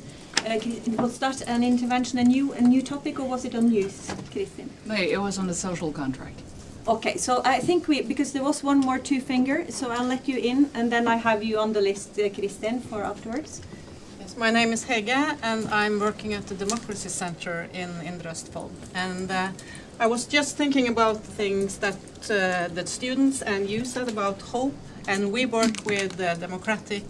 [SPEAKER 1] Was that an intervention, a new topic, or was it on youth, Kristin?
[SPEAKER 17] No, it was on the social contract.
[SPEAKER 1] Okay, so I think because there was one more two-finger, so I'll let you in, and then I have you on the list, Kristin, for afterwards.
[SPEAKER 18] Yes, my name is Hege, and I'm working at the Democracy Center in Østfold. And I was just thinking about things that students and you said about hope and we work with democratic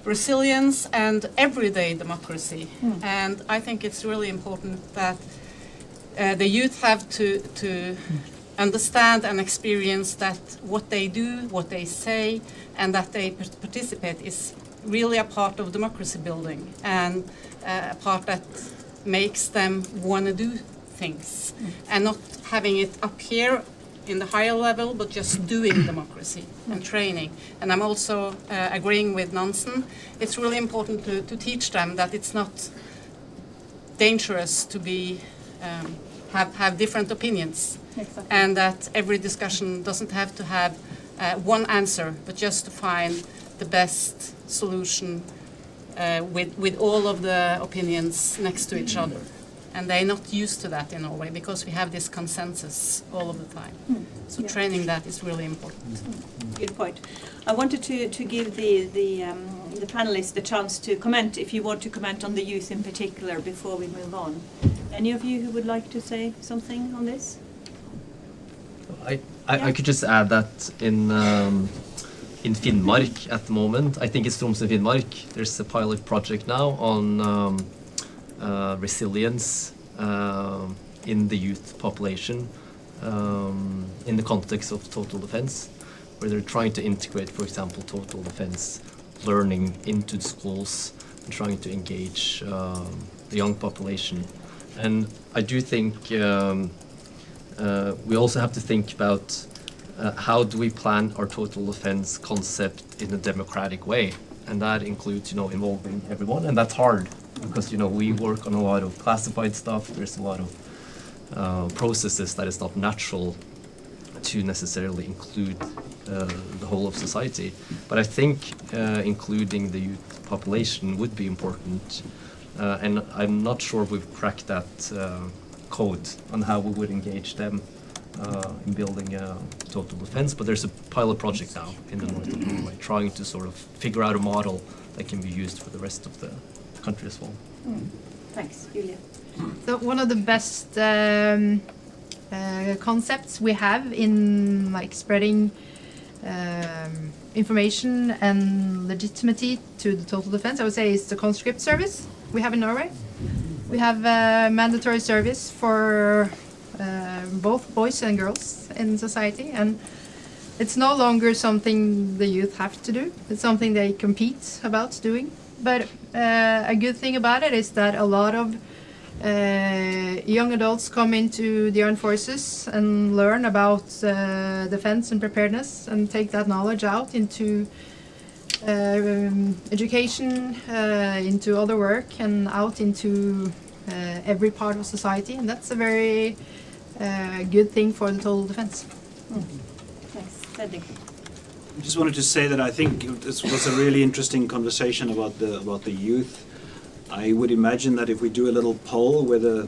[SPEAKER 18] resilience and everyday democracy. And I think it's really important that the youth have to understand and experience that what they do, what they say, and that they participate is really a part of democracy building, and a part that makes them want to do things, and not having it up here in the higher level, but just doing democracy and training. And I'm also agreeing with Nansen. It's really important to teach them that it's not dangerous to be have different opinions.
[SPEAKER 1] Exactly.
[SPEAKER 18] And that every discussion doesn't have to have one answer, but just to find the best solution with all of the opinions next to each other. And they're not used to that in Norway because we have this consensus all of the time. So training that is really important.
[SPEAKER 1] Good point. I wanted to give the panelists the chance to comment, if you want to comment on the youth in particular, before we move on. Any of you who would like to say something on this?
[SPEAKER 4] I could just add that in Finnmark at the moment, I think it's Tromsø Finnmark, there's a pilot project now on resilience in the youth population in the context of total defense, where they're trying to integrate, for example, total defense learning into schools and trying to engage the young population. And I do think we also have to think about how do we plan our total defense concept in a democratic way, and that includes, involving everyone, and that's hard because, we work on a lot of classified stuff. There's a lot of processes that is not natural to necessarily include the whole of society. But I think including the youth population would be important, and I'm not sure we've cracked that code on how we would engage them in building a total defense, but there's a pilot project now in the north of Norway trying to sort of figure out a model that can be used for the rest of the country as well.
[SPEAKER 1] Thanks, Julia.
[SPEAKER 3] So one of the best concepts we have in spreading information and legitimacy to the total defense, I would say, is the conscript service we have in Norway. We have mandatory service for both boys and girls in society, and it's no longer something the youth have to do. It's something they compete about doing. But a good thing about it is that a lot of young adults come into the armed forces and learn about defense and preparedness and take that knowledge out into education, into other work, and out into every part of society. And that's a very good thing for the total defense.
[SPEAKER 1] Thanks. Cedric.
[SPEAKER 6] I just wanted to say that I think this was a really interesting conversation about the youth. I would imagine that if we do a little poll whether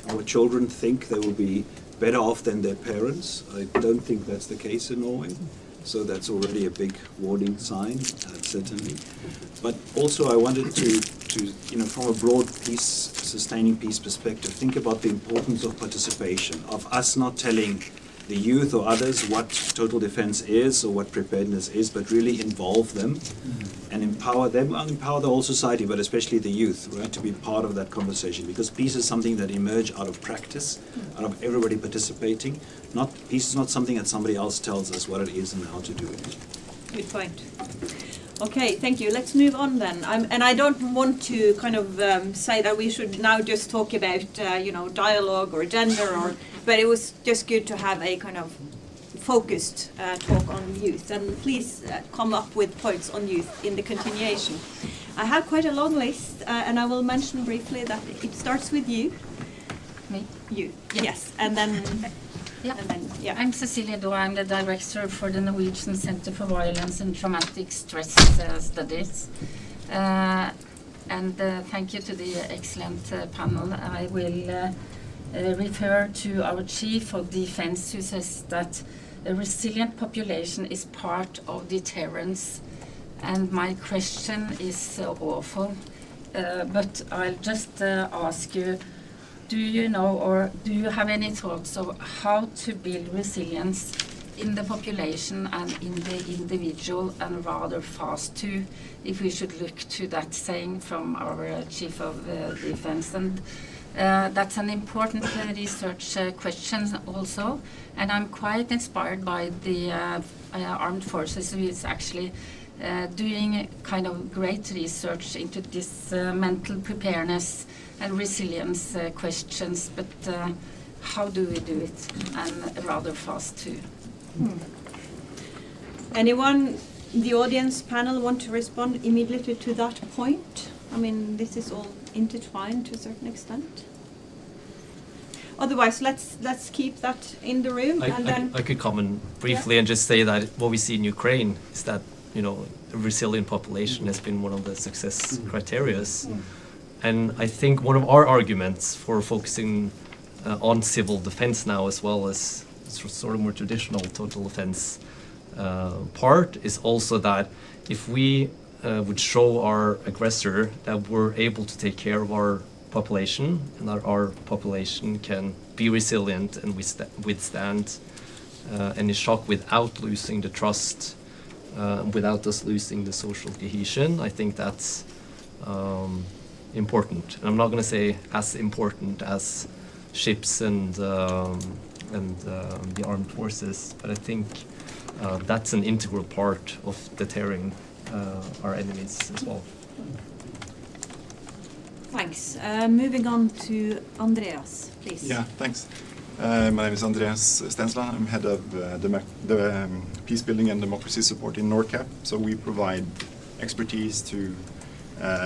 [SPEAKER 6] our children think they will be better off than their parents, I don't think that's the case in Norway. So that's already a big warning sign, certainly. But also I wanted to from a broad peace, sustaining peace perspective, think about the importance of participation, of us not telling the youth or others what total defense is or what preparedness is, but really involve them and empower them, and empower the whole society, but especially the youth, right, to be part of that conversation. Because peace is something that emerges out of practice, out of everybody participating. Peace is not something that somebody else tells us what it is and how to do it.
[SPEAKER 1] Good point. Okay, thank you. Let's move on then. And I don't want to kind of say that we should now just talk about, dialogue or gender, but it was just good to have a kind of focused talk on youth. And please come up with points on youth in the continuation. I have quite a long list, and I will mention briefly that it starts with you.
[SPEAKER 12] Me?
[SPEAKER 1] You, yes. And then...
[SPEAKER 12] Yeah.
[SPEAKER 1] And then, yeah.
[SPEAKER 12] I'm Cecilie Doe. I'm the director for the Norwegian Center for Violence and Traumatic Stress Studies. And thank you to the excellent panel. I will refer to our Chief of Defense, who says that a resilient population is part of deterrence. And my question is awful, but I'll just ask you, do you know, or do you have any thoughts of how to build resilience in the population and in the individual, and rather fast too, if we should look to that saying from our Chief of Defense. And that's an important research question also, and I'm quite inspired by the armed forces, who is actually doing kind of great research into this mental preparedness and resilience questions, but how do we do it, and rather fast too.
[SPEAKER 1] Anyone in the audience panel want to respond immediately to that point? I mean, this is all intertwined to a certain extent. Otherwise, let's keep that in the room, and then
[SPEAKER 4] I could comment briefly and just say that what we see in Ukraine is that, you know, a resilient population has been one of the success criteria. And I think one of our arguments for focusing on civil defense now, as well as sort of more traditional total defense part, is also that if we would show our aggressor that we're able to take care of our population, and that our population can be resilient and withstand any shock without losing the trust, without us losing the social cohesion, I think that's important. And I'm not going to say as important as ships and the armed forces, but I think that's an integral part of deterring our enemies as well.
[SPEAKER 1] Thanks. Moving on to Andreas, please.
[SPEAKER 19] Yeah, thanks. My name is Andreas Stensland. I'm head of Peace Building and Democracy Support in NORCAP. So we provide expertise to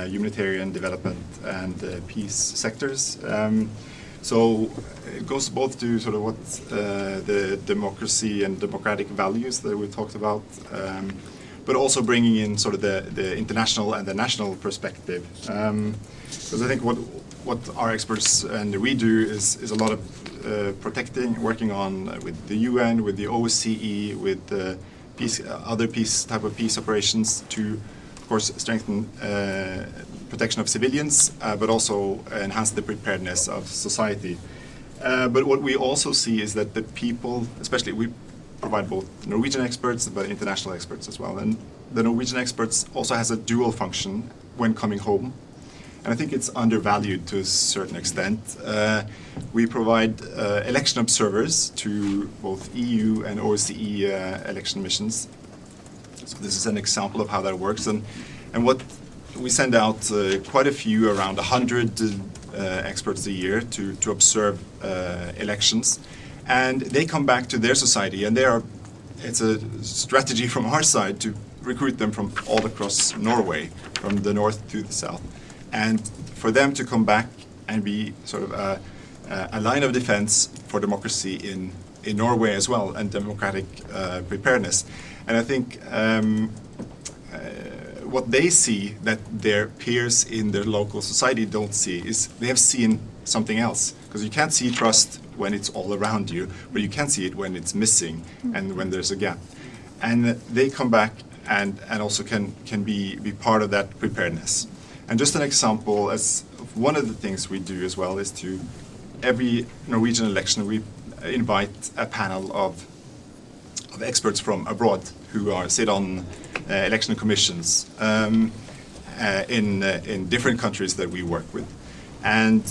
[SPEAKER 19] humanitarian development and peace sectors. So it goes both to sort of what the democracy and democratic values that we talked about, but also bringing in sort of the international and the national perspective. Because I think what our experts and we do is a lot of working on with the UN, with the OSCE, with other type of peace operations to, of course, strengthen protection of civilians, but also enhance the preparedness of society. But what we also see is that the people, especially we provide both Norwegian experts but international experts as well, and the Norwegian experts also has a dual function when coming home. And I think it's undervalued to a certain extent. We provide election observers to both EU and OSCE election missions. So this is an example of how that works. And what we send out quite a few, around 100 experts a year to observe elections. And they come back to their society, and it's a strategy from our side to recruit them from all across Norway, from the north to the south. And for them to come back and be sort of a line of defense for democracy in Norway as well, and democratic preparedness. And I think what they see that their peers in their local society don't see is they have seen something else. Because you can't see trust when it's all around you, but you can see it when it's missing and when there's a gap. And they come back and also can be part of that preparedness. And just an example, as one of the things we do as well is to every Norwegian election we invite a panel of experts from abroad who sit on election commissions in different countries that we work with. And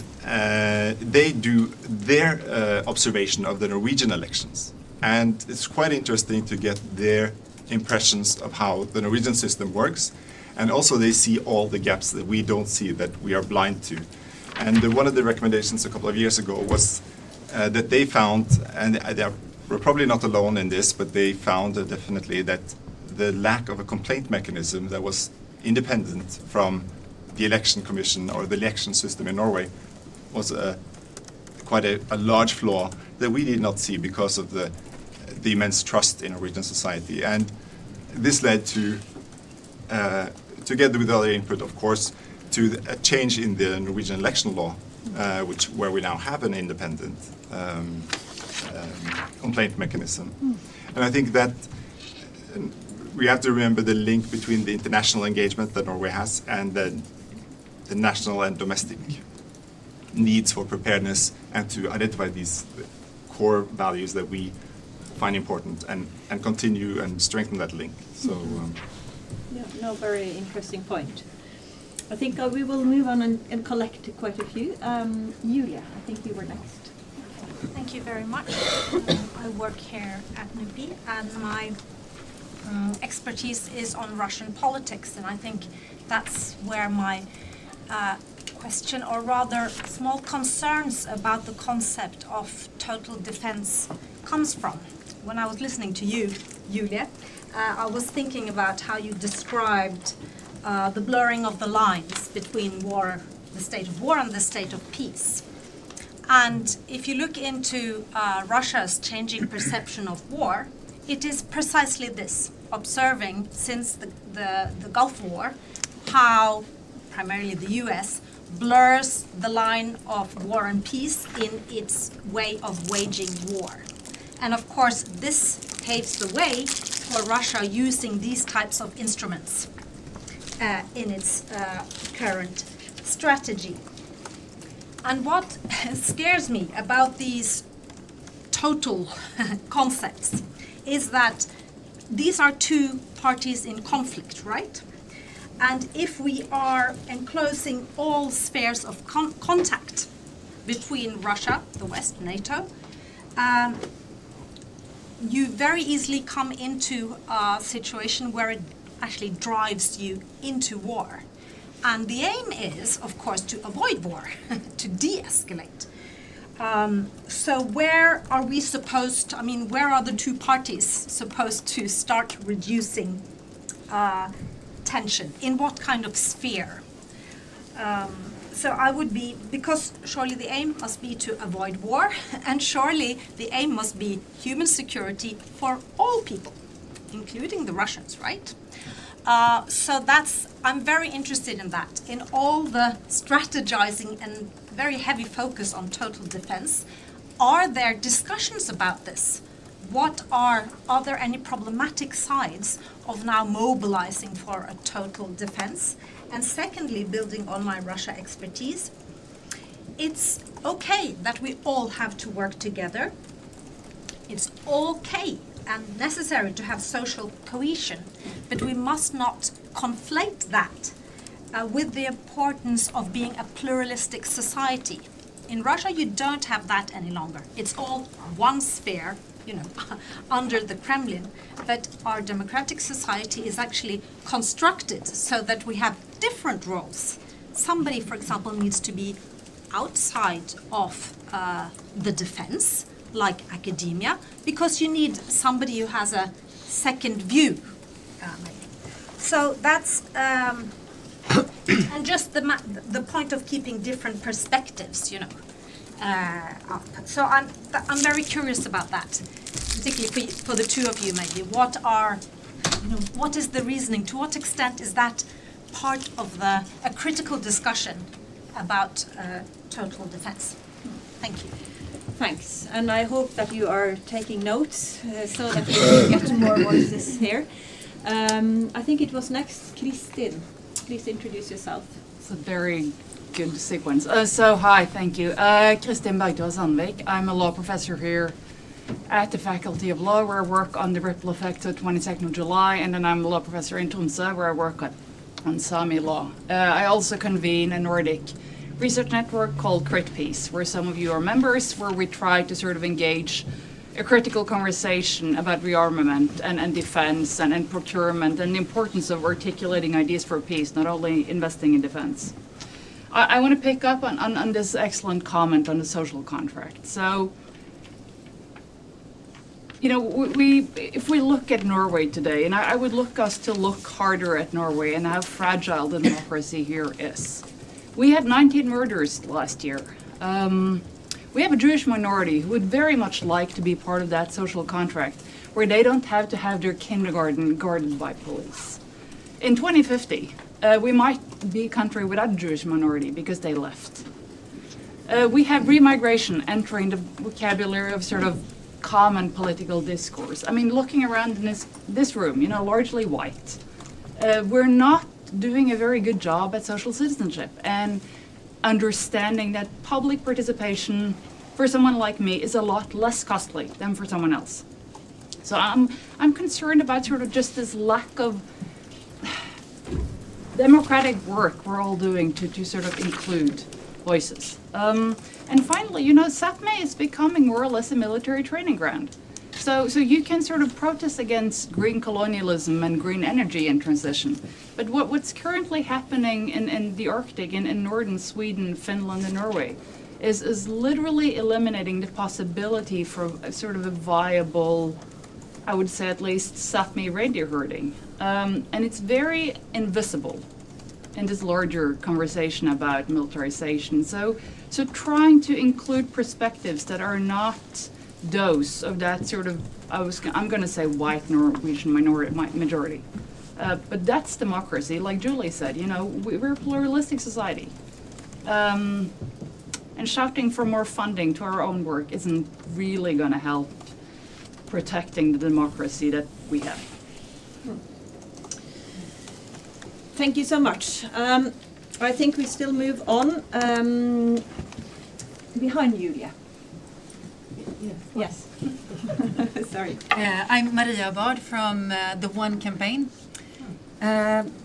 [SPEAKER 19] they do their observation of the Norwegian elections. And it's quite interesting to get their impressions of how the Norwegian system works. And also they see all the gaps that we don't see, that we are blind to. And one of the recommendations a couple of years ago was that they found, and they were probably not alone in this, but they found definitely that the lack of a complaint mechanism that was independent from the election commission or the election system in Norway was quite a large flaw that we did not see because of the immense trust in Norwegian society. And this led to, together with other input, of course, to a change in the Norwegian election law, where we now have an independent complaint mechanism. And I think that we have to remember the link between the international engagement that Norway has and the national and domestic needs for preparedness, and to identify these core values that we find important and continue and strengthen that link. So.
[SPEAKER 1] Yeah, no, very interesting point. I think we will move on and collect quite a few. Julia, I think you were next.
[SPEAKER 20] Thank you very much. I work here at NUPI, and my expertise is on Russian politics, and I think that's where my question, or rather small concerns about the concept of total defense comes from. When I was listening to you, Julia, I was thinking about how you described the blurring of the lines between war, the state of war, and the state of peace. And if you look into Russia's changing perception of war, it is precisely this, observing since the Gulf War, how primarily the US blurs the line of war and peace in its way of waging war. And of course, this paves the way for Russia using these types of instruments in its current strategy. And what scares me about these total concepts is that these are two parties in conflict, right? And if we are enclosing all spheres of contact between Russia, the West, NATO, you very easily come into a situation where it actually drives you into war. And the aim is, of course, to avoid war, to de-escalate. So where are we supposed to, where are the two parties supposed to start reducing tension? In what kind of sphere? So I would be, because surely the aim must be to avoid war, and surely the aim must be human security for all people, including the Russians, right? So I'm very interested in that, in all the strategizing and very heavy focus on total defense. Are there discussions about this? Are there any problematic sides of now mobilizing for a total defense? And secondly, building on my Russia expertise, it's okay that we all have to work together. It's okay and necessary to have social cohesion, but we must not conflate that with the importance of being a pluralistic society. In Russia, you don't have that any longer. It's all one sphere, under the Kremlin, but our democratic society is actually constructed so that we have different roles. Somebody, for example, needs to be outside of the defense, like academia, because you need somebody who has a second view. So that's, and just the point of keeping different perspectives, So I'm very curious about that, particularly for the two of you maybe. What is the reasoning? To what extent is that part of a critical discussion about total defense? Thank you.
[SPEAKER 1] Thanks, and I hope that you are taking notes so that we will get more voices here. I think it was next, Kristin. Please introduce yourself.
[SPEAKER 17] It's a very good sequence. Hi, thank you. Kristin Bergdahl Sandvik. I'm a law professor here at the Faculty of Law, where I work on the ripple effect of 22nd of July, and then I'm a law professor in Tromsø, where I work on Sami law. I also convene a Nordic research network called CritPeace, where some of you are members, where we try to sort of engage a critical conversation about rearmament and defense and procurement and the importance of articulating ideas for peace, not only investing in defense. I want to pick up on this excellent comment on the social contract. So, if we look at Norway today, and I would look us to look harder at Norway and how fragile the democracy here is. We had 19 murders last year. We have a Jewish minority who would very much like to be part of that social contract, where they don't have to have their kindergarten guarded by police. In 2050, we might be a country without a Jewish minority because they left. We have remigration entering the vocabulary of sort of common political discourse. Looking around in this room, largely white, we're not doing a very good job at social citizenship and understanding that public participation for someone like me is a lot less costly than for someone else. So I'm concerned about sort of just this lack of democratic work we're all doing to sort of include voices. And finally, you know, SAPME is becoming more or less a military training ground. So you can sort of protest against green colonialism and green energy in transition. But what's currently happening in the Arctic, in northern Sweden, Finland, and Norway, is literally eliminating the possibility for a sort of a viable, I would say at least, Sapmi reindeer herding. And it's very invisible in this larger conversation about militarization. So trying to include perspectives that are not those of that sort of, I'm going to say white Norwegian majority. But that's democracy. Like Julie said, you know, we're a pluralistic society. And shouting for more funding to our own work isn't really going to help protecting the democracy that we have.
[SPEAKER 1] Thank you so much. I think we still move on. Behind Julia. Yes. Sorry.
[SPEAKER 21] I'm Maria Bard from the One campaign.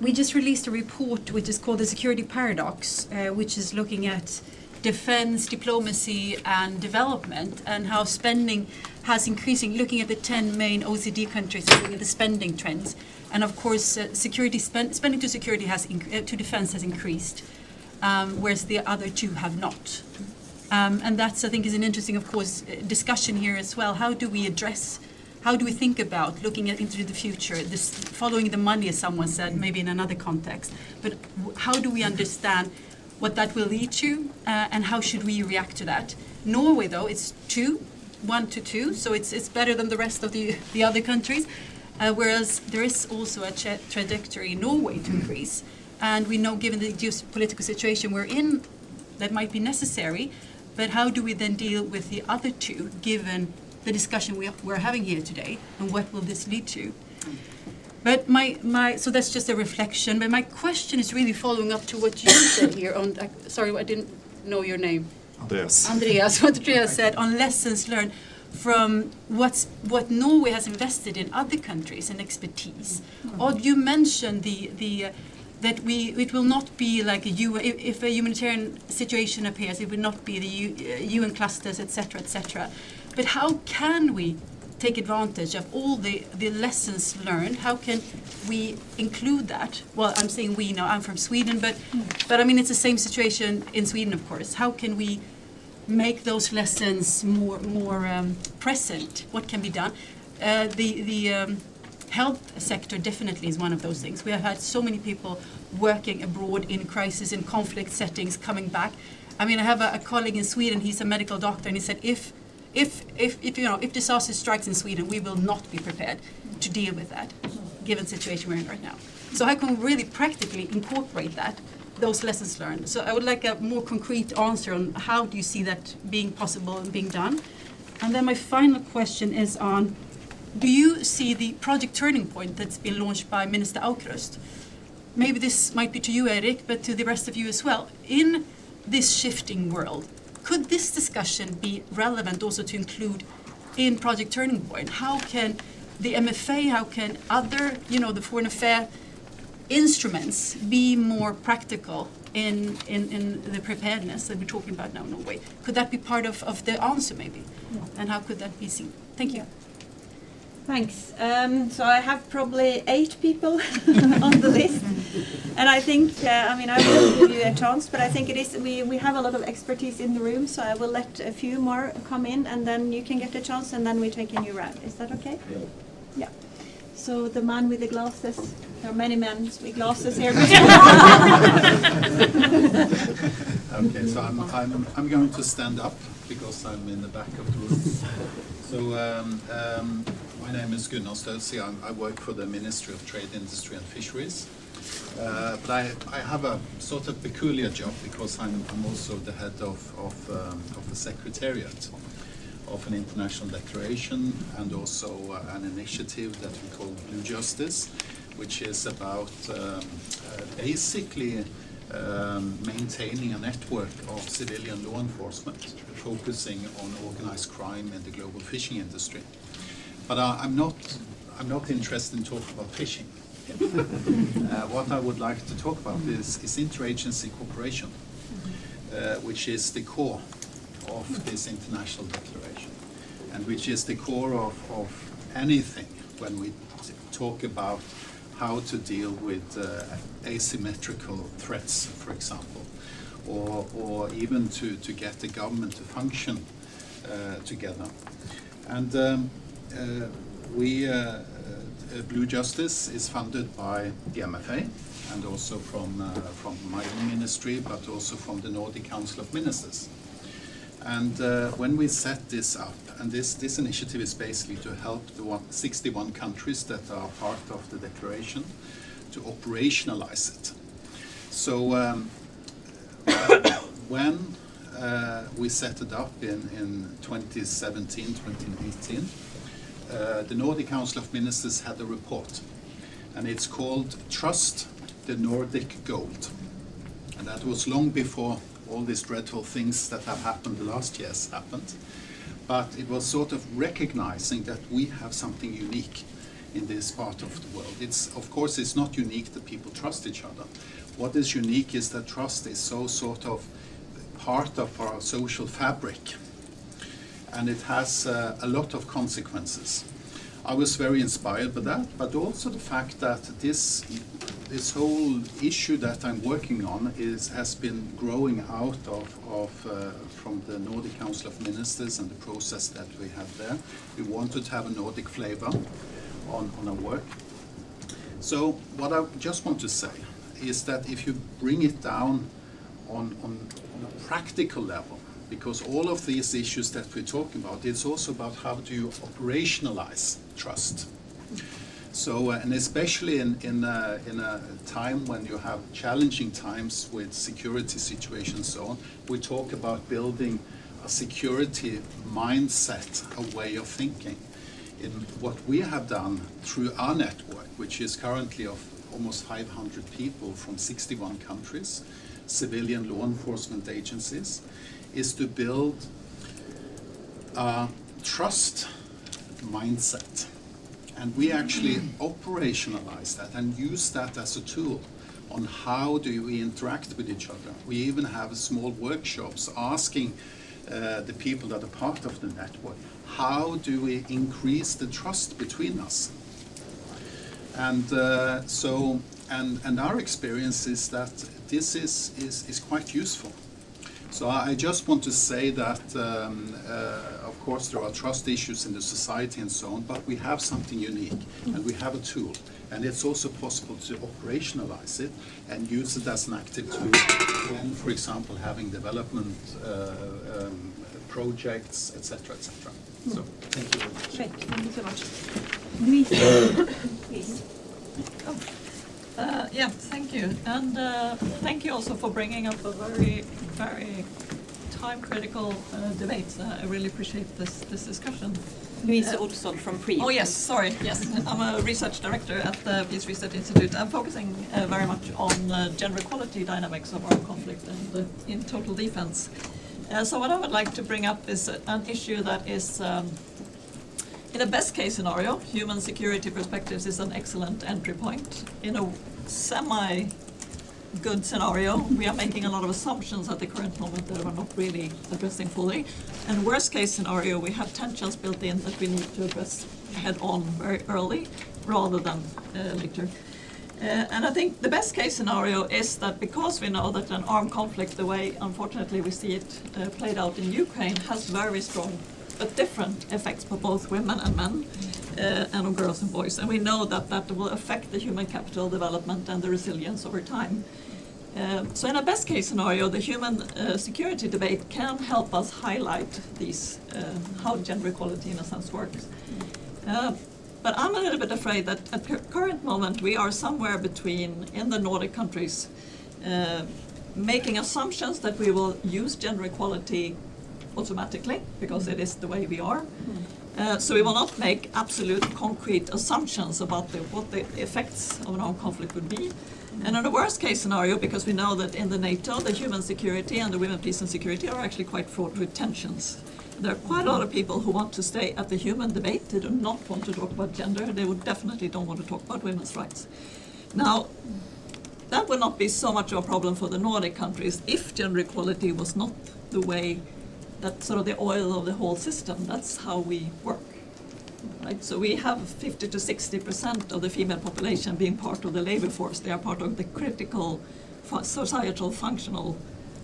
[SPEAKER 21] We just released a report which is called The Security Paradox, which is looking at defense, diplomacy and development and how spending has increasing, looking at the 10 main OECD countries, looking at the spending trends. And of course, spending to security to defense has increased, whereas the other two have not. And that's, I think, is an interesting, of course, discussion here as well. How do we think about looking into the future, this following the money, as someone said, maybe in another context, but how do we understand what that will lead to, and how should we react to that? Norway, though, it's 1 to 2, so it's better than the rest of the other countries, whereas there is also a trajectory in Norway to increase. And we know, given the geopolitical situation we're in, that might be necessary, but how do we then deal with the other two, given the discussion we're having here today, and what will this lead to? But so that's just a reflection, but my question is really following up to what you said here on, sorry, I didn't know your name.
[SPEAKER 19] Andreas.
[SPEAKER 21] Andreas, what Andreas said on lessons learned from what Norway has invested in other countries and expertise. Odd, you mentioned that it will not be like if a humanitarian situation appears, it will not be the UN clusters, etc., etc. But how can we take advantage of all the lessons learned? How can we include that? Well, I'm saying we now, I'm from Sweden, but I mean, it's the same situation in Sweden, of course. How can we make those lessons more present? What can be done? The health sector definitely is one of those things. We have had so many people working abroad in crisis, in conflict settings, coming back. I mean, I have a colleague in Sweden, he's a medical doctor, and he said, if disaster strikes in Sweden, we will not be prepared to deal with that, given the situation we're in right now. So how can we really practically incorporate those lessons learned? So I would like a more concrete answer on how do you see that being possible and being done? And then my final question is on, do you see the project Turning Point that's been launched by Minister Aukrust? Maybe this might be to you, Erik, but to the rest of you as well. In this shifting world, could this discussion be relevant also to include in Project Turning Point? How can the MFA, how can other, the foreign affairs instruments be more practical in the preparedness that we're talking about now in Norway? Could that be part of the answer maybe? And how could that be seen? Thank you.
[SPEAKER 1] Thanks. So I have probably 8 people on the list, and I think, I will give you a chance, but I think it is, we have a lot of expertise in the room, so I will let a few more come in, and then you can get a chance, and then we take a new round. Is that okay? Yeah. So the man with the glasses, there are many men with glasses here.
[SPEAKER 22] Okay, so I'm going to stand up because I'm in the back of the room. So my name is Gunnar Stølsi. I work for the Ministry of Trade, Industry and Fisheries. But I have a sort of peculiar job because I'm also the head of a secretariat of an international declaration and also an initiative that we call Blue Justice, which is about basically maintaining a network of civilian law enforcement focusing on organized crime in the global fishing industry. But I'm not interested in talking about fishing. What I would like to talk about is interagency cooperation, which is the core of this international declaration, and which is the core of anything when we talk about how to deal with asymmetrical threats, for example, or even to get the government to function together. And Blue Justice is funded by the MFA and also from my own ministry, but also from the Nordic Council of Ministers. And when we set this up, and this initiative is basically to help the 61 countries that are part of the declaration to operationalize it. So when we set it up in 2017, 2018, the Nordic Council of Ministers had a report, and it's called Trust the Nordic Gold. And that was long before all these dreadful things that have happened the last years happened. But it was sort of recognizing that we have something unique in this part of the world. Of course, it's not unique that people trust each other. What is unique is that trust is so sort of part of our social fabric, and it has a lot of consequences. I was very inspired by that, but also the fact that this whole issue that I'm working on has been growing out of from the Nordic Council of Ministers and the process that we have there. We wanted to have a Nordic flavor on our work. So what I just want to say is that if you bring it down on a practical level, because all of these issues that we're talking about, it's also about how do you operationalize trust. So, and especially in a time when you have challenging times with security situations and so on, we talk about building a security mindset, a way of thinking. In what we have done through our network, which is currently of almost 500 people from 61 countries, civilian law enforcement agencies, is to build a trust mindset. And we actually operationalize that and use that as a tool on how do we interact with each other. We even have small workshops asking the people that are part of the network, how do we increase the trust between us? And and our experience is that this is quite useful. So I just want to say that, of course, there are trust issues in the society and so on, but we have something unique, and we have a tool. And it's also possible to operationalize it and use it as an active tool when, for example, having development projects, etc., etc. So, thank you very much.
[SPEAKER 1] Great, thank you so much. Louise, please.
[SPEAKER 2] Yeah, thank you. And thank you also for bringing up a very, very time-critical debate. I really appreciate this discussion.
[SPEAKER 1] Louise Olsson from PRI.
[SPEAKER 2] Oh yes, sorry, yes. I'm a research director at the Peace Research Institute. I'm focusing very much on gender equality dynamics of armed conflict and in total defense. So what I would like to bring up is an issue that is in a best case scenario, human security perspectives is an excellent entry point. In a semi-good scenario, we are making a lot of assumptions at the current moment that we're not really addressing fully. And worst case scenario, we have tensions built in that we need to address head on very early rather than later. And I think the best case scenario is that because we know that an armed conflict, the way unfortunately we see it played out in Ukraine, has very strong but different effects for both women and men and on girls and boys. And we know that that will affect the human capital development and the resilience over time. So in a best case scenario, the human security debate can help us highlight these, how gender equality in a sense works. But I'm a little bit afraid that at the current moment we are somewhere between, in the Nordic countries, making assumptions that we will use gender equality automatically, because it is the way we are. So we will not make absolute concrete assumptions about what the effects of an armed conflict would be. And in a worst case scenario, because we know that in the NATO, the human security and the women, peace and security are actually quite fraught with tensions. there are quite a lot of people who want to stay at the human debate. They do not want to talk about gender. They would definitely don't want to talk about women's rights. Now, that would not be so much of a problem for the Nordic countries if gender equality was not the way that sort of the oil of the whole system. That's how we work. Right? So we have 50 to 60% of the female population being part of the labor force. They are part of the critical societal functional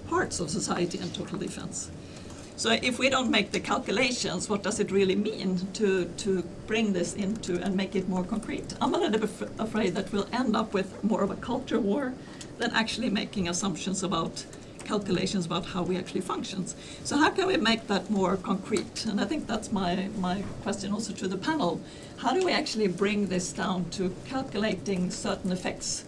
[SPEAKER 2] parts of society and total defense. So if we don't make the calculations, what does it really mean to bring this into and make it more concrete? I'm a little bit afraid that we'll end up with more of a culture war than actually making assumptions about calculations about how we actually function. So how can we make that more concrete? And I think that's my question also to the panel. How do we actually bring this down to calculating certain effects?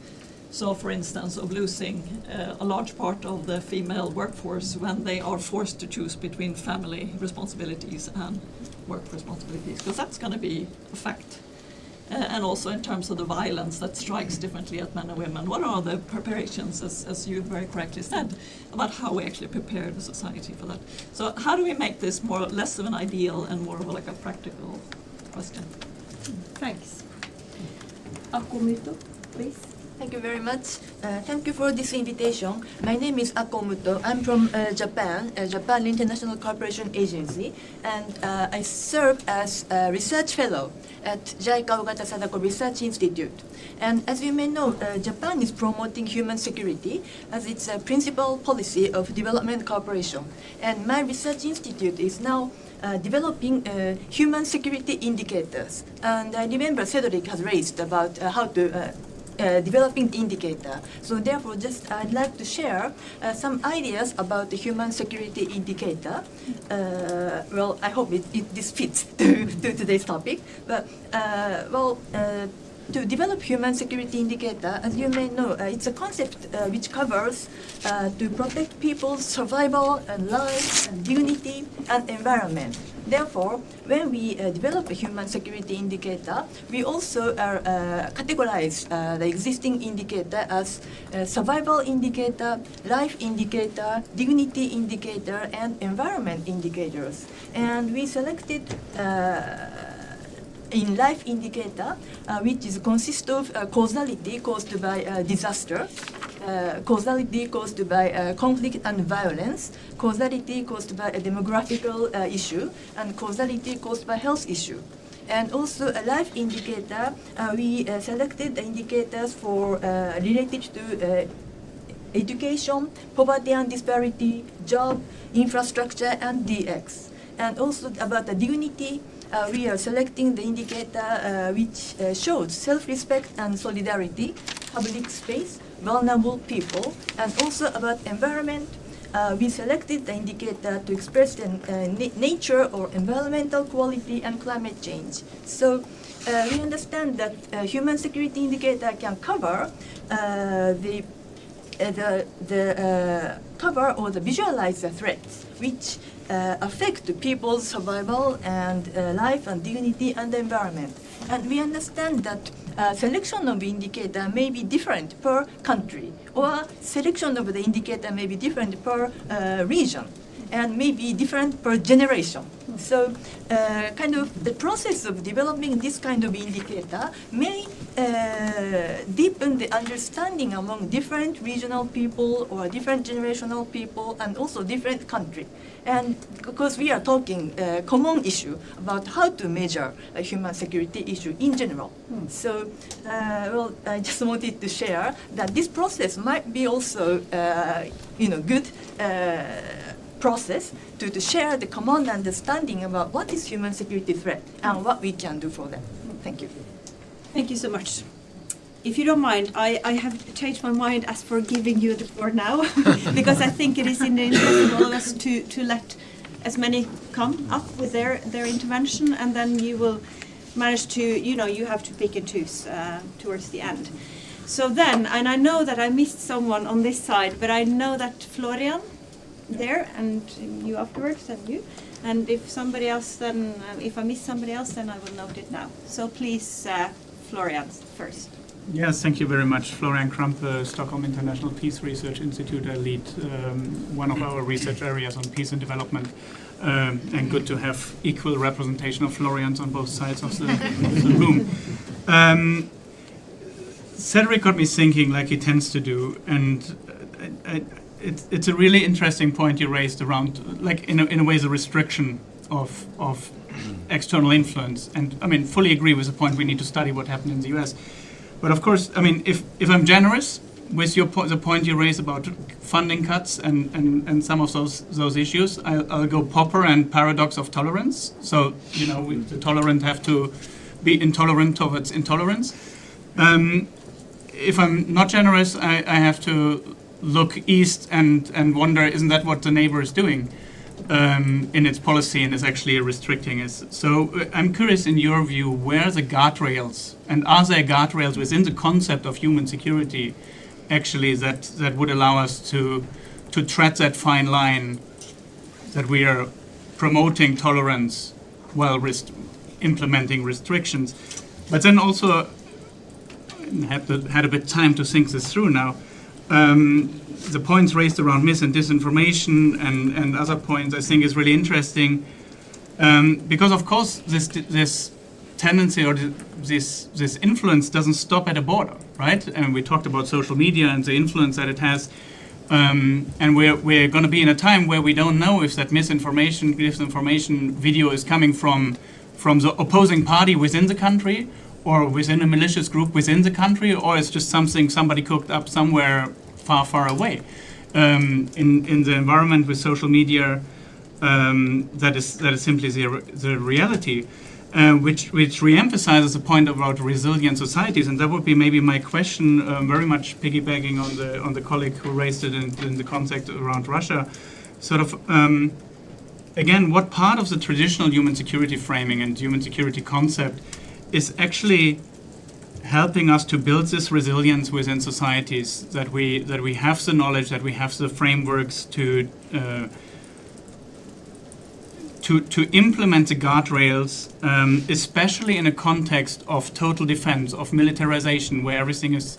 [SPEAKER 2] So, for instance, of losing a large part of the female workforce when they are forced to choose between family responsibilities and work responsibilities, because that's going to be a fact. And also in terms of the violence that strikes differently at men and women. What are the preparations, as you very correctly said, about how we actually prepare the society for that? So how do we make this less of an ideal and more of like a practical question?
[SPEAKER 1] Thanks. Akomuto, please.
[SPEAKER 5] Thank you very much. Thank you for this invitation. My name is Akomuto. I'm from Japan, Japan International Cooperation Agency, and I serve as a research fellow at JICA Ogata Sadako Research Institute. And as you may know, Japan is promoting human security as its principal policy of development cooperation. And my research institute is now developing human security indicators. And I remember Cedric has raised about how to developing the indicator. So therefore, just I'd like to share some ideas about the human security indicator. Well, I hope this fits to today's topic. But to develop human security indicator, as you may know, it's a concept which covers to protect people's survival and life and dignity and environment. Therefore, when we develop a human security indicator, we also categorize the existing indicator as survival indicator, life indicator, dignity indicator, and environment indicators. And we selected in life indicator, which is consist of causality caused by disaster, causality caused by conflict and violence, causality caused by a demographical issue, and causality caused by health issue. And also a life indicator, we selected the indicators for related to education, poverty and disparity, job, infrastructure, and DX. And also about the dignity, we are selecting the indicator which shows self-respect and solidarity, public space, vulnerable people, and also about environment. We selected the indicator to express the nature or environmental quality and climate change. So we understand that human security indicator can cover cover or visualize the threats which affect people's survival and life and dignity and the environment. And we understand that selection of indicator may be different per country, or selection of the indicator may be different per region, and may be different per generation. So kind of the process of developing this kind of indicator may deepen the understanding among different regional people or different generational people and also different country. And because we are talking common issue about how to measure a human security issue in general. So, well, I just wanted to share that this process might be also, good process to share the common understanding about what is human security threat and what we can do for them. Thank you.
[SPEAKER 1] Thank you so much. If you don't mind, I have changed my mind as for giving you the floor now, because I think it is in the interest of all of us to let as many come up with their intervention, and then you will manage to, you have to pick and choose towards the end. So then, and I know that I missed someone on this side, but I know that Florian there, and you afterwards, and you. And if somebody else, then if I miss somebody else, then I will note it now. So please, Florian first.
[SPEAKER 7] Yes, thank you very much. Florian Krampe, Stockholm International Peace Research Institute. I lead one of our research areas on peace and development. And good to have equal representation of Florians on both sides of the room. Cedric got me thinking, like he tends to do, and it's a really interesting point you raised around, like in a way, the restriction of external influence. And I mean, fully agree with the point we need to study what happened in the US. But of course, I mean, if I'm generous with the point you raised about funding cuts and some of those issues, I'll go Popper and paradox of tolerance. So, you know, the tolerant have to be intolerant towards intolerance. If I'm not generous, I have to look east and wonder, isn't that what the neighbor is doing in its policy and is actually restricting us? So I'm curious, in your view, where are the guardrails, and are there guardrails within the concept of human security actually that would allow us to tread that fine line that we are promoting tolerance while implementing restrictions? But then also, had a bit of time to think this through now. The points raised around mis and disinformation and other points I think is really interesting, because of course this tendency or this influence doesn't stop at a border, right? And we talked about social media and the influence that it has, and we're going to be in a time where we don't know if that misinformation, disinformation video is coming from the opposing party within the country, or within a malicious group within the country, or it's just something somebody cooked up somewhere far, far away. In the environment with social media, that is simply the reality, which re-emphasizes the point about resilient societies. And that would be maybe my question, very much piggybacking on the colleague who raised it in the context around Russia. Sort of, again, what part of the traditional human security framing and human security concept is actually helping us to build this resilience within societies, that we have the knowledge, that we have the frameworks to implement the guardrails, especially in a context of total defense, of militarization, where everything is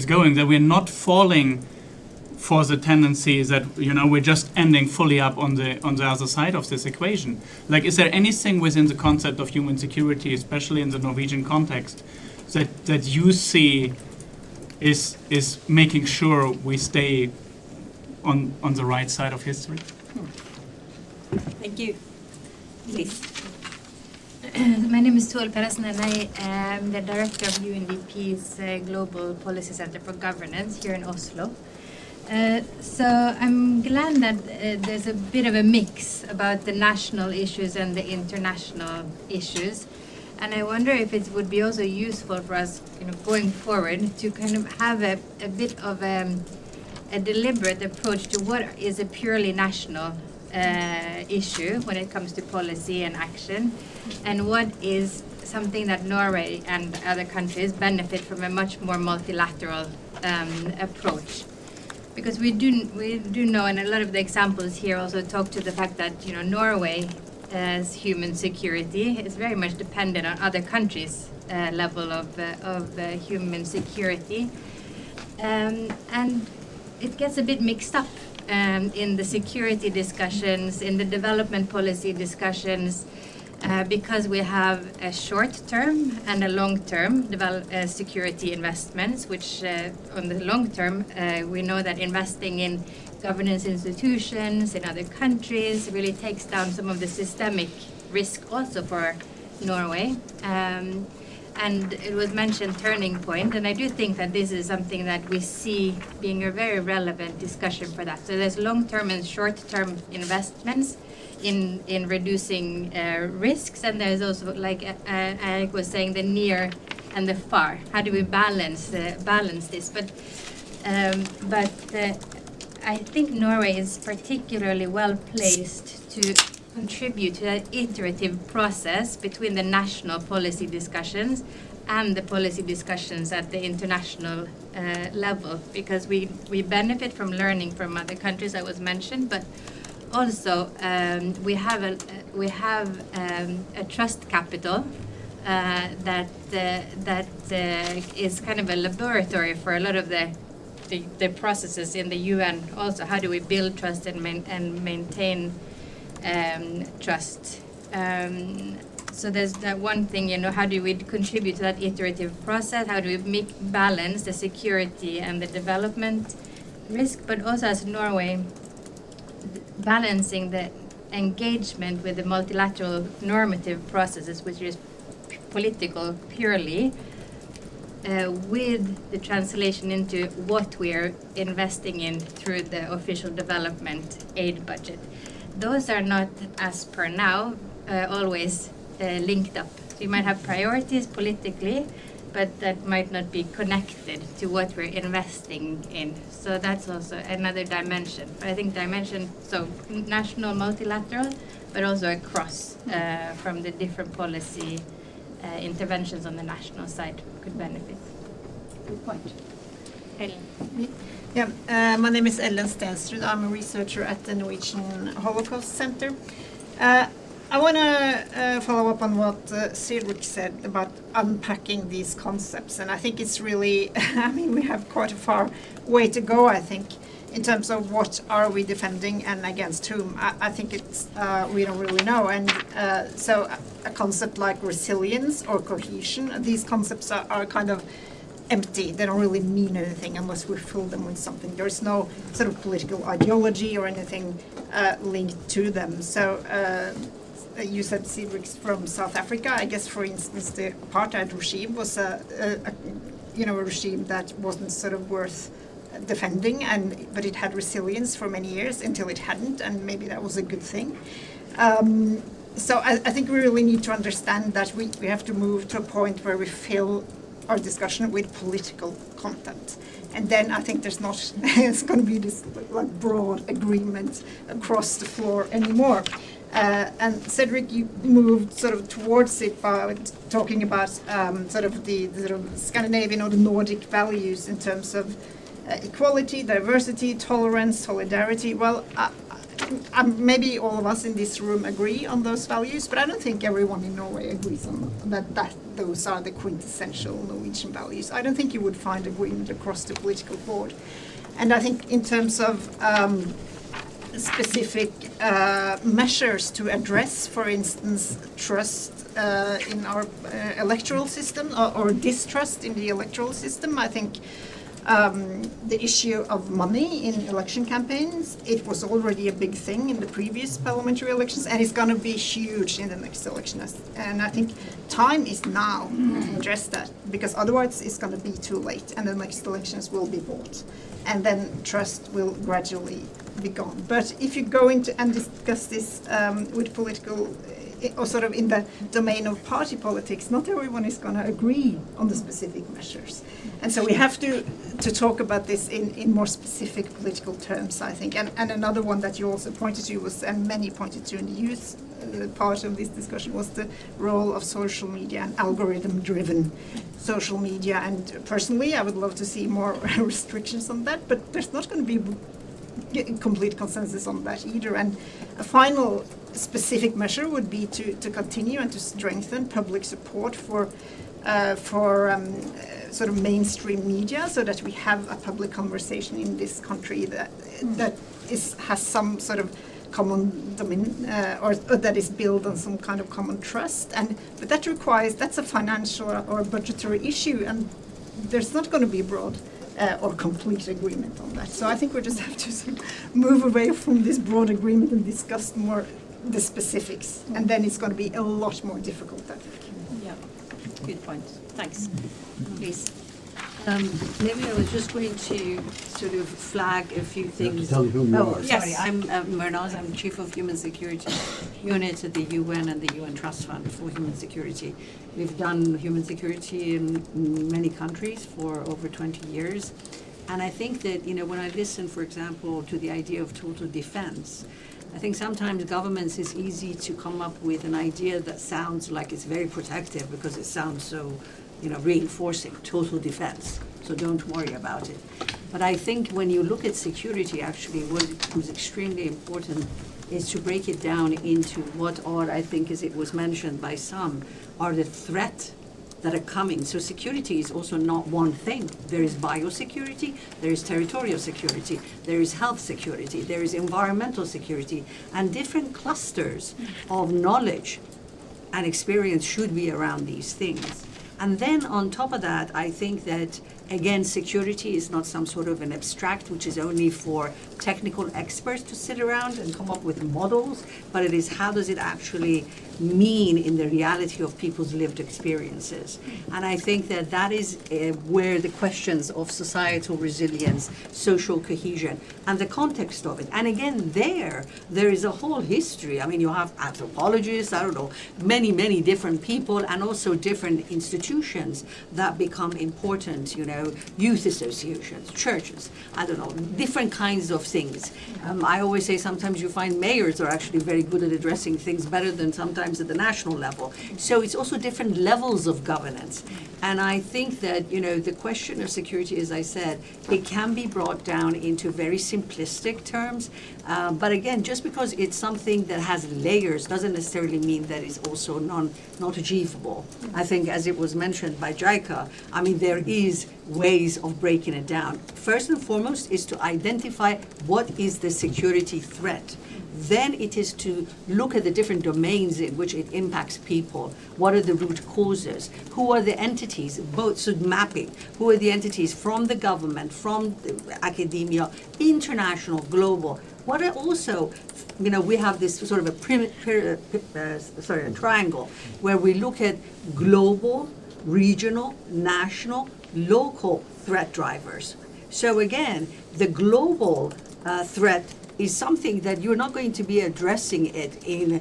[SPEAKER 7] going, that we're not falling for the tendencies that, you know, we're just ending fully up on the other side of this equation. Like, is there anything within the concept of human security, especially in the Norwegian context, that you see is making sure we stay on the right side of history?
[SPEAKER 1] Thank you. Please.
[SPEAKER 8] My name is Tuol Peresen, and I am the director of UNDP's Global Policy Center for Governance here in Oslo. So I'm glad that there's a bit of a mix about the national issues and the international issues. And I wonder if it would be also useful for us, you know, going forward to kind of have a bit of a deliberate approach to what is a purely national issue when it comes to policy and action, and what is something that Norway and other countries benefit from a much more multilateral approach. Because we do know, and a lot of the examples here also talk to the fact that, you know, Norway as human security is very much dependent on other countries' level of human security, and it gets a bit mixed up in the security discussions, in the development policy discussions, because we have a short-term and a long-term security investments, which on the long term, we know that investing in governance institutions in other countries really takes down some of the systemic risk also for Norway. And it was mentioned turning point, and I do think that this is something that we see being a very relevant discussion for that. So there's long-term and short-term investments in reducing risks, and there's also, like Eric was saying, the near and the far. How do we balance this? But I think Norway is particularly well placed to contribute to that iterative process between the national policy discussions and the policy discussions at the international level, because we benefit from learning from other countries, that was mentioned, but also we have a trust capital that is kind of a laboratory for a lot of the processes in the UN. Also, how do we build trust and maintain trust? So there's that one thing, how do we contribute to that iterative process? How do we balance the security and the development risk, but also as Norway, balancing the engagement with the multilateral normative processes, which is political purely, with the translation into what we're investing in through the official development aid budget. Those are not, as per now, always linked up. So you might have priorities politically, but that might not be connected to what we're investing in. So that's also another dimension. But I think so national, multilateral, but also across from the different policy interventions on the national side could benefit. Good point. Ellen.
[SPEAKER 9] Yeah, my name is Ellen Stensrud. I'm a researcher at the Norwegian Holocaust Center. I want to follow up on what SIPRI said about unpacking these concepts. And I think it's really, we have quite a far way to go, I think, in terms of what are we defending and against whom. I think it's, we don't really know. And so a concept like resilience or cohesion, these concepts are kind of empty. They don't really mean anything unless we fill them with something. There's no sort of political ideology or anything linked to them. So you said SIPRI from South Africa. I guess, for instance, the apartheid regime was a regime that wasn't sort of worth defending, but it had resilience for many years until it hadn't, and maybe that was a good thing. So I think we really need to understand that we have to move to a point where we fill our discussion with political content. And then I think there's not it's going to be this like broad agreement across the floor anymore. And Cedric, you moved sort of towards it by talking about sort of the Scandinavian or the Nordic values in terms of equality, diversity, tolerance, solidarity. Well, maybe all of us in this room agree on those values, but I don't think everyone in Norway agrees on that those are the quintessential Norwegian values. I don't think you would find agreement across the political board. And I think in terms of specific measures to address, for instance, trust in our electoral system or distrust in the electoral system, I think the issue of money in election campaigns, it was already a big thing in the previous parliamentary elections, and it's going to be huge in the next election. And I think time is now to address that, because otherwise it's going to be too late, and the next elections will be bought, and then trust will gradually be gone. But if you go into and discuss this with political or sort of in the domain of party politics, not everyone is going to agree on the specific measures. And so we have to talk about this in more specific political terms, I think. And another one that you also pointed to was, and many pointed to in the youth part of this discussion, was the role of social media and algorithm-driven social media. And personally, I would love to see more restrictions on that, but there's not going to be complete consensus on that either. And a final specific measure would be to continue and to strengthen public support for sort of mainstream media, so that we have a public conversation in this country that has some sort of common domain, or that is built on some kind of common trust. But that's a financial or budgetary issue, and there's not going to be broad or complete agreement on that. So I think we just have to sort of move away from this broad agreement and discuss more the specifics, and then it's going to be a lot more difficult, I think.
[SPEAKER 1] Yeah, good point. Thanks. Please.
[SPEAKER 10] Maybe I was just going to sort of flag a few things.
[SPEAKER 15] tell me who you are.
[SPEAKER 10] Sorry, I'm Mernaz. I'm Chief of Human Security Unit at the UN and the UN Trust Fund for Human Security. We've done human security in many countries for over 20 years. And I think that, when I listen, for example, to the idea of total defense, I think sometimes governments is easy to come up with an idea that sounds like it's very protective because it sounds so, reinforcing, total defense. So don't worry about it. But I think when you look at security, actually, what was extremely important is to break it down into what are, I think, as it was mentioned by some, are the threat that are coming. So security is also not one thing. There is biosecurity, there is territorial security, there is health security, there is environmental security, and different clusters of knowledge and experience should be around these things. And then on top of that, I think that, again, security is not some sort of an abstract which is only for technical experts to sit around and come up with models, but it is how does it actually mean in the reality of people's lived experiences. And I think that that is where the questions of societal resilience, social cohesion, and the context of it. And again, there is a whole history. I mean, you have anthropologists, I don't know, many different people, and also different institutions that become important, you know, youth associations, churches, I don't know, different kinds of things. I always say sometimes you find mayors are actually very good at addressing things better than sometimes at the national level. So it's also different levels of governance. And I think that, you know, the question of security, as I said, it can be brought down into very simplistic terms. But again, just because it's something that has layers doesn't necessarily mean that it's also not achievable. I think, as it was mentioned by Jaika, I mean, there is ways of breaking it down. First and foremost is to identify what is the security threat. Then it is to look at the different domains in which it impacts people. What are the root causes? Who are the entities? Both, so mapping. Who are the entities from the government, from the academia, international, global? What are also, you know, we have this sort of a triangle where we look at global, regional, national, local threat drivers. So again, the global threat is something that you're not going to be addressing it in,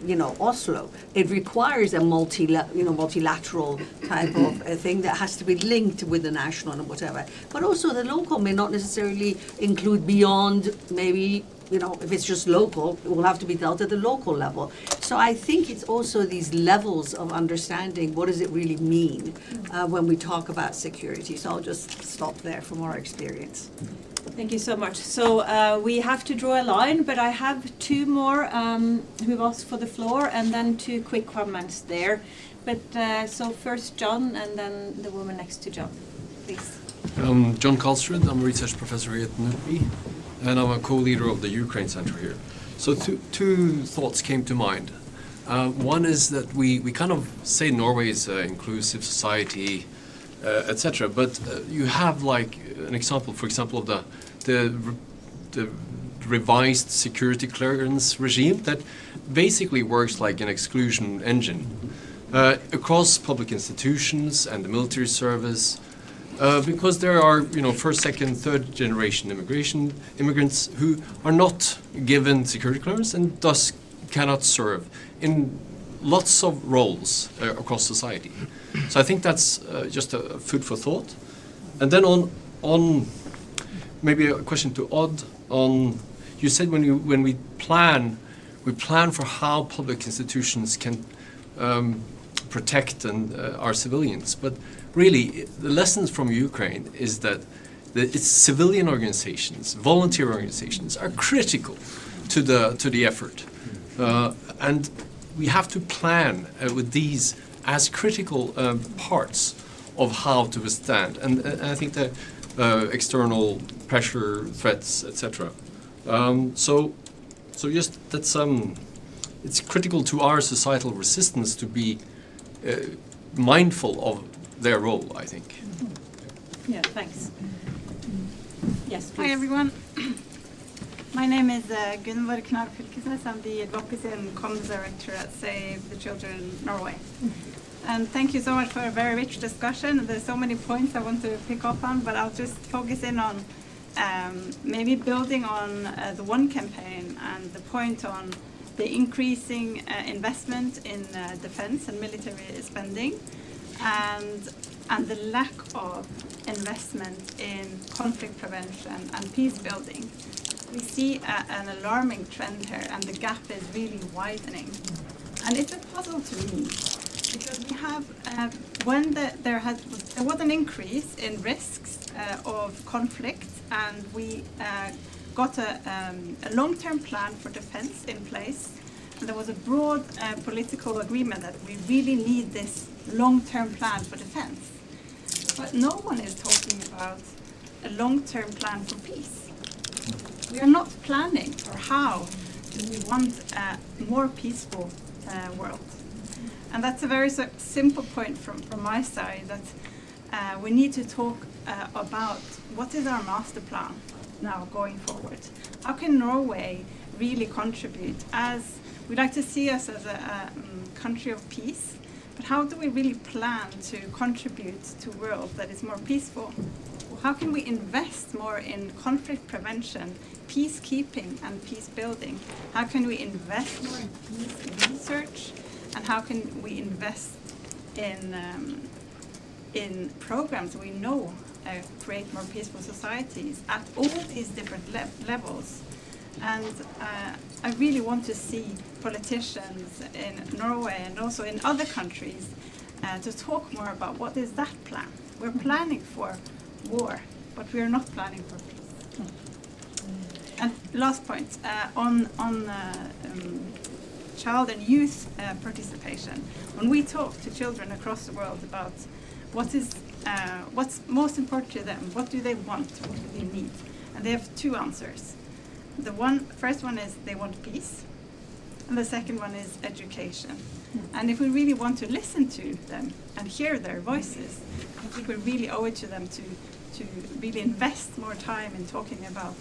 [SPEAKER 10] you know, Oslo. It requires a multilateral type of thing that has to be linked with the national and whatever. But also the local may not necessarily include beyond maybe, you know, if it's just local, it will have to be dealt at the local level. So I think it's also these levels of understanding what does it really mean when we talk about security. So I'll just stop there from our experience.
[SPEAKER 1] Thank you so much. So we have to draw a line, but I have two more who've asked for the floor, and then two quick comments there. But so first John, and then the woman next to John, please.
[SPEAKER 11] John Karlsrud, I'm a research professor here at NUPI, and I'm a co-leader of the Ukraine Center here. So two thoughts came to mind. One is that we kind of say Norway is an inclusive society, etc. But you have like an example, for example, of the revised security clearance regime that basically works like an exclusion engine across public institutions and the military service, because there are, you know, first, second, third generation immigrants who are not given security clearance and thus cannot serve in lots of roles across society. So I think that's just a food for thought. And then on maybe a question to Odd on, you said when we plan for how public institutions can protect our civilians. But really, the lessons from Ukraine is that its civilian organizations, volunteer organizations, are critical to the effort, and we have to plan with these as critical parts of how to withstand. And I think the external pressure, threats, etc. So just that's it's critical to our societal resistance to be mindful of their role, I think.
[SPEAKER 1] Yeah, thanks. Yes, please.
[SPEAKER 13] Hi, everyone. My name is Gunvor Knut. I'm the Advocacy and Comms Director at Save the Children Norway. And thank you so much for a very rich discussion. There's so many points I want to pick up on, but I'll just focus in on maybe building on the One campaign and the point on the increasing investment in defense and military spending, and the lack of investment in conflict prevention and peace building. We see an alarming trend here, and the gap is really widening. And it's a puzzle to me, because we have, when there was an increase in risks of conflict, and we got a long-term plan for defense in place. And there was a broad political agreement that we really need this long-term plan for defense. But no one is talking about a long-term plan for peace. We are not planning for how do we want a more peaceful world. And that's a very simple point from my side, that we need to talk about what is our master plan now going forward. How can Norway really contribute? As we like to see us as a country of peace, but how do we really plan to contribute to a world that is more peaceful? How can we invest more in conflict prevention, peacekeeping and peace building? How can we invest more in peace research? And how can we invest in programs we know create more peaceful societies at all these different levels? And I really want to see politicians in Norway and also in other countries to talk more about what is that plan. We're planning for war, but we are not planning for peace. And last point, on child and youth participation. When we talk to children across the world about what's most important to them, what do they want, what do they need, and they have two answers. The first one is they want peace, and the second one is education. And if we really want to listen to them and hear their voices, I think we really owe it to them to really invest more time in talking about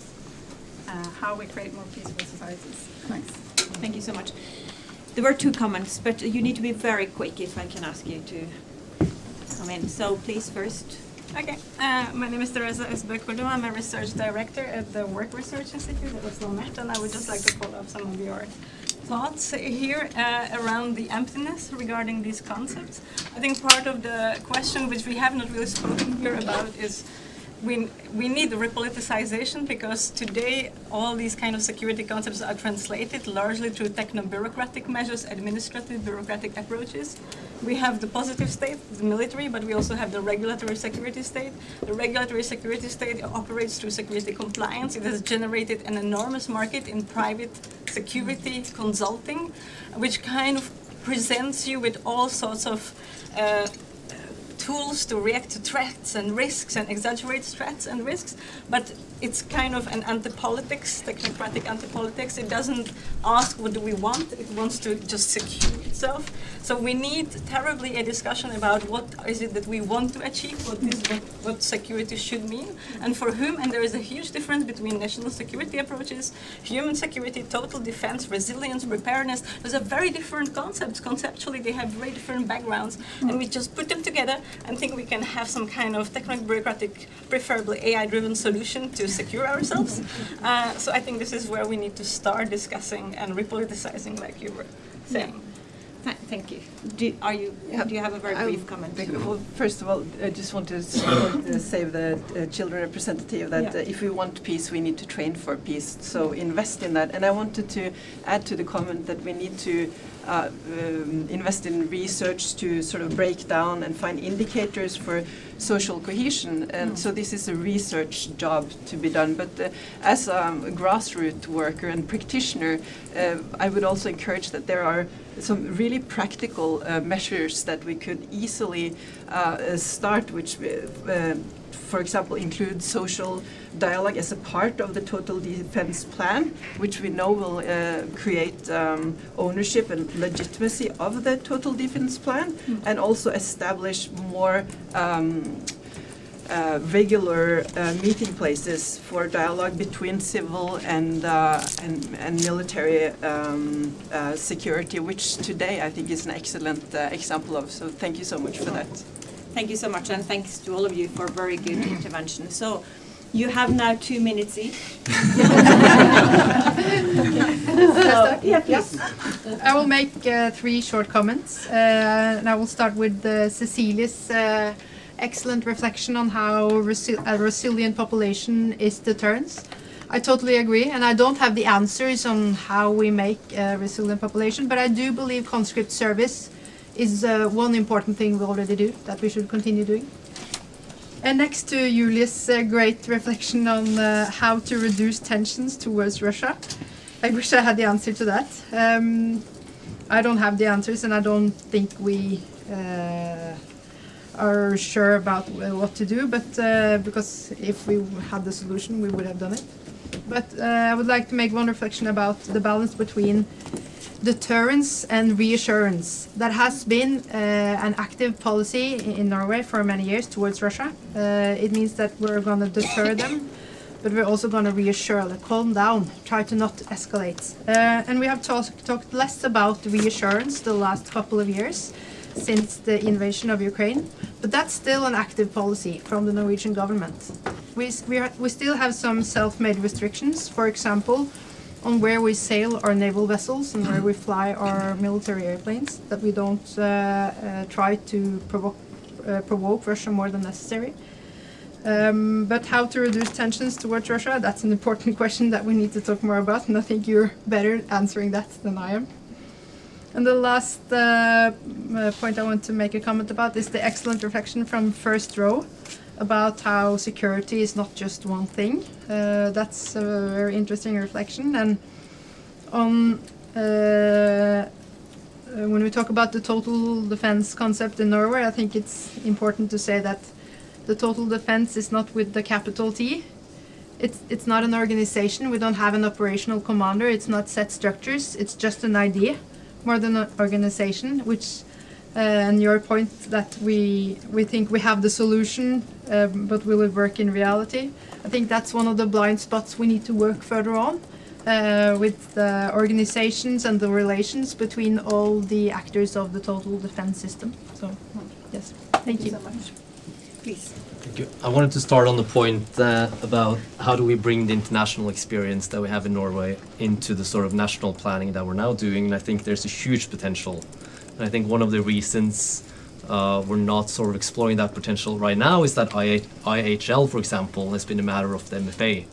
[SPEAKER 13] how we create more peaceful societies. Thanks.
[SPEAKER 1] Thank you so much. There were two comments, but you need to be very quick if I can ask you to come in. So please first.
[SPEAKER 14] Okay, my name is Teresa Esbeck-Cordo. I'm a research director at the Work Research Institute at Oslo, and I would just like to follow up some of your thoughts here around the emptiness regarding these concepts. I think part of the question which we have not really spoken here about is we need the repoliticization, because today all these kind of security concepts are translated largely through techno-bureaucratic measures, administrative bureaucratic approaches. We have the positive state, the military, but we also have the regulatory security state. The regulatory security state operates through security compliance. It has generated an enormous market in private security consulting, which kind of presents you with all sorts of tools to react to threats and risks and exaggerate threats and risks, but it's kind of an anti-politics, technocratic anti-politics. It doesn't ask what do we want, it wants to just secure itself. So we need terribly a discussion about what is it that we want to achieve, what security should mean, and for whom, and there is a huge difference between national security approaches, human security, total defense, resilience, preparedness. Those are very different concepts. Conceptually, they have very different backgrounds, and we just put them together and think we can have some kind of techno-bureaucratic, preferably AI-driven solution to secure ourselves. So I think this is where we need to start discussing and repoliticizing, like you were saying.
[SPEAKER 1] Thank you. Do you have a very brief comment?
[SPEAKER 16] Well, first of all, I just want to say the children representative that if we want peace, we need to train for peace. So invest in that. And I wanted to add to the comment that we need to invest in research to sort of break down and find indicators for social cohesion. And so this is a research job to be done. But as a grassroots worker and practitioner, I would also encourage that there are some really practical measures that we could easily start, which for example, include social dialogue as a part of the total defense plan, which we know will create ownership and legitimacy of the total defense plan, and also establish more regular meeting places for dialogue between civil and military security, which today I think is an excellent example of. So thank you so much for that.
[SPEAKER 1] Thank you so much, and thanks to all of you for very good intervention. So you have now 2 minutes each.
[SPEAKER 3] Yeah, please. I will make 3 short comments, and I will start with Cecilia's excellent reflection on how a resilient population is deterrence. I totally agree, and I don't have the answers on how we make a resilient population, but I do believe conscript service is one important thing we already do, that we should continue doing. And next to Julius' great reflection on how to reduce tensions towards Russia, I wish I had the answer to that. I don't have the answers, and I don't think we are sure about what to do, but because if we had the solution, we would have done it. But I would like to make one reflection about the balance between deterrence and reassurance. That has been an active policy in Norway for many years towards Russia. It means that we're going to deter them, but we're also going to reassure them, calm down, try to not escalate. And we have talked less about reassurance the last couple of years since the invasion of Ukraine, but that's still an active policy from the Norwegian government. We still have some self-made restrictions, for example, on where we sail our naval vessels and where we fly our military airplanes, that we don't try to provoke Russia more than necessary. But how to reduce tensions towards Russia, that's an important question that we need to talk more about, and I think you're better answering that than I am. And the last point I want to make a comment about is the excellent reflection from first row about how security is not just one thing. That's a very interesting reflection. And on when we talk about the total defense concept in Norway, I think it's important to say that the total defense is not with the capital T. It's not an organization. We don't have an operational commander. It's not set structures. It's just an idea more than an organization, which and your point that we think we have the solution, but will it work in reality? I think that's one of the blind spots we need to work further on with the organizations and the relations between all the actors of the total defense system. So, yes, thank you so much. Please.
[SPEAKER 4] Thank you. I wanted to start on the point about how do we bring the international experience that we have in Norway into the sort of national planning that we're now doing, and I think there's a huge potential. And I think one of the reasons we're not sort of exploring that potential right now is that IHL, for example, has been a matter of the MFA,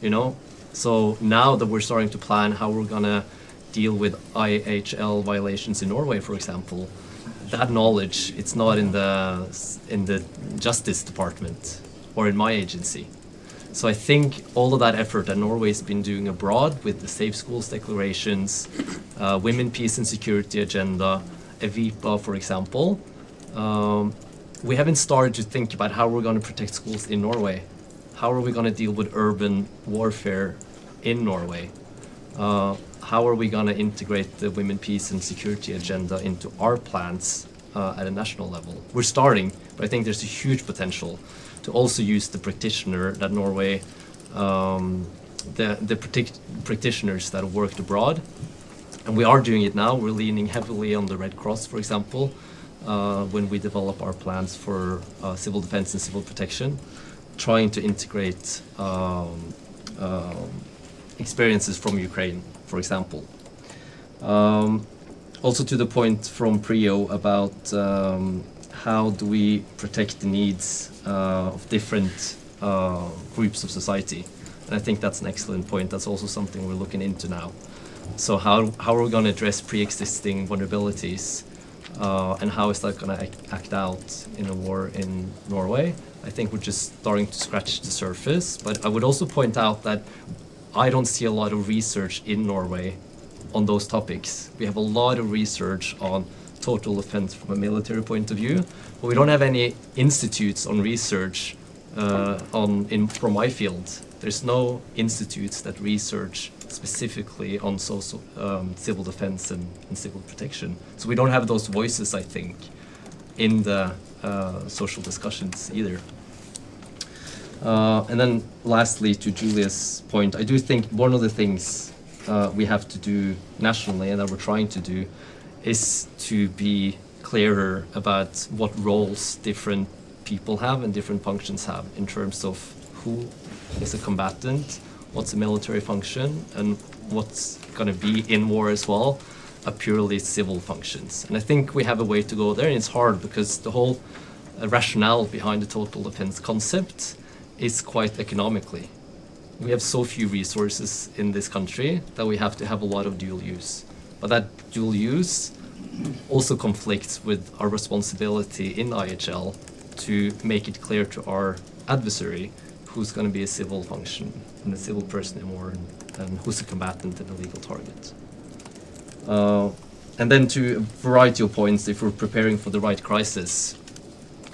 [SPEAKER 4] you know? So now that we're starting to plan how we're gonna deal with IHL violations in Norway, for example, that knowledge, it's not in the Justice Department or in my agency. So I think all of that effort that Norway's been doing abroad with the Safe Schools declarations, Women, Peace and Security Agenda, EVIPA, for example, we haven't started to think about how we're going to protect schools in Norway. How are we going to deal with urban warfare in Norway? How are we going to integrate the Women, Peace and Security Agenda into our plans at a national level? We're starting, but I think there's a huge potential to also use the practitioner that Norway, the practitioners that have worked abroad. And we are doing it now. We're leaning heavily on the Red Cross, for example, when we develop our plans for civil defense and civil protection, trying to integrate experiences from Ukraine, for example. Also to the point from Priyo about how do we protect the needs of different groups of society. And I think that's an excellent point. That's also something we're looking into now. So how are we going to address pre-existing vulnerabilities and how is that going to act out in a war in Norway? I think we're just starting to scratch the surface, but I would also point out that I don't see a lot of research in Norway on those topics. We have a lot of research on total defense from a military point of view, but we don't have any institutes on research from my field. There's no institutes that research specifically on civil defense and civil protection. So we don't have those voices, I think, in the social discussions either. And then lastly, to Julia's point, I do think one of the things we have to do nationally and that we're trying to do is to be clearer about what roles different people have and different functions have in terms of who is a combatant, what's a military function, and what's going to be in war as well, a purely civil functions. And I think we have a way to go there, and it's hard because the whole rationale behind the total defense concept is quite economically. We have so few resources in this country that we have to have a lot of dual use. But that dual use also conflicts with our responsibility in IHL to make it clear to our adversary who's going to be a civil function and a civil person anymore, and who's a combatant and a legal target. And then to a variety of points, if we're preparing for the right crisis,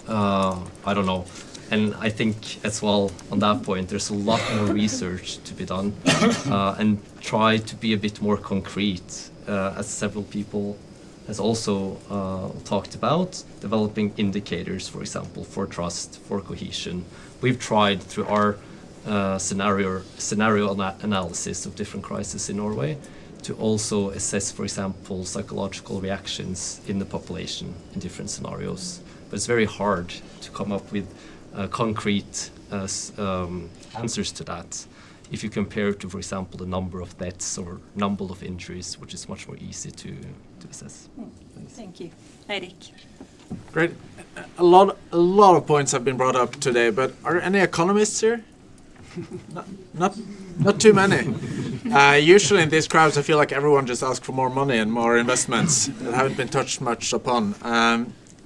[SPEAKER 4] I don't know. And I think as well on that point, there's a lot more research to be done and try to be a bit more concrete, as several people has also talked about, developing indicators, for example, for trust, for cohesion. We've tried through our scenario analysis of different crises in Norway to also assess, for example, psychological reactions in the population in different scenarios. But it's very hard to come up with concrete answers to that if you compare it to, for example, the number of deaths or number of injuries, which is much more easy to assess.
[SPEAKER 1] Thank you. Eirik.
[SPEAKER 6] Great. A lot of points have been brought up today, but are there any economists here? Not too many. Usually in these crowds, I feel like everyone just asks for more money and more investments that haven't been touched much upon.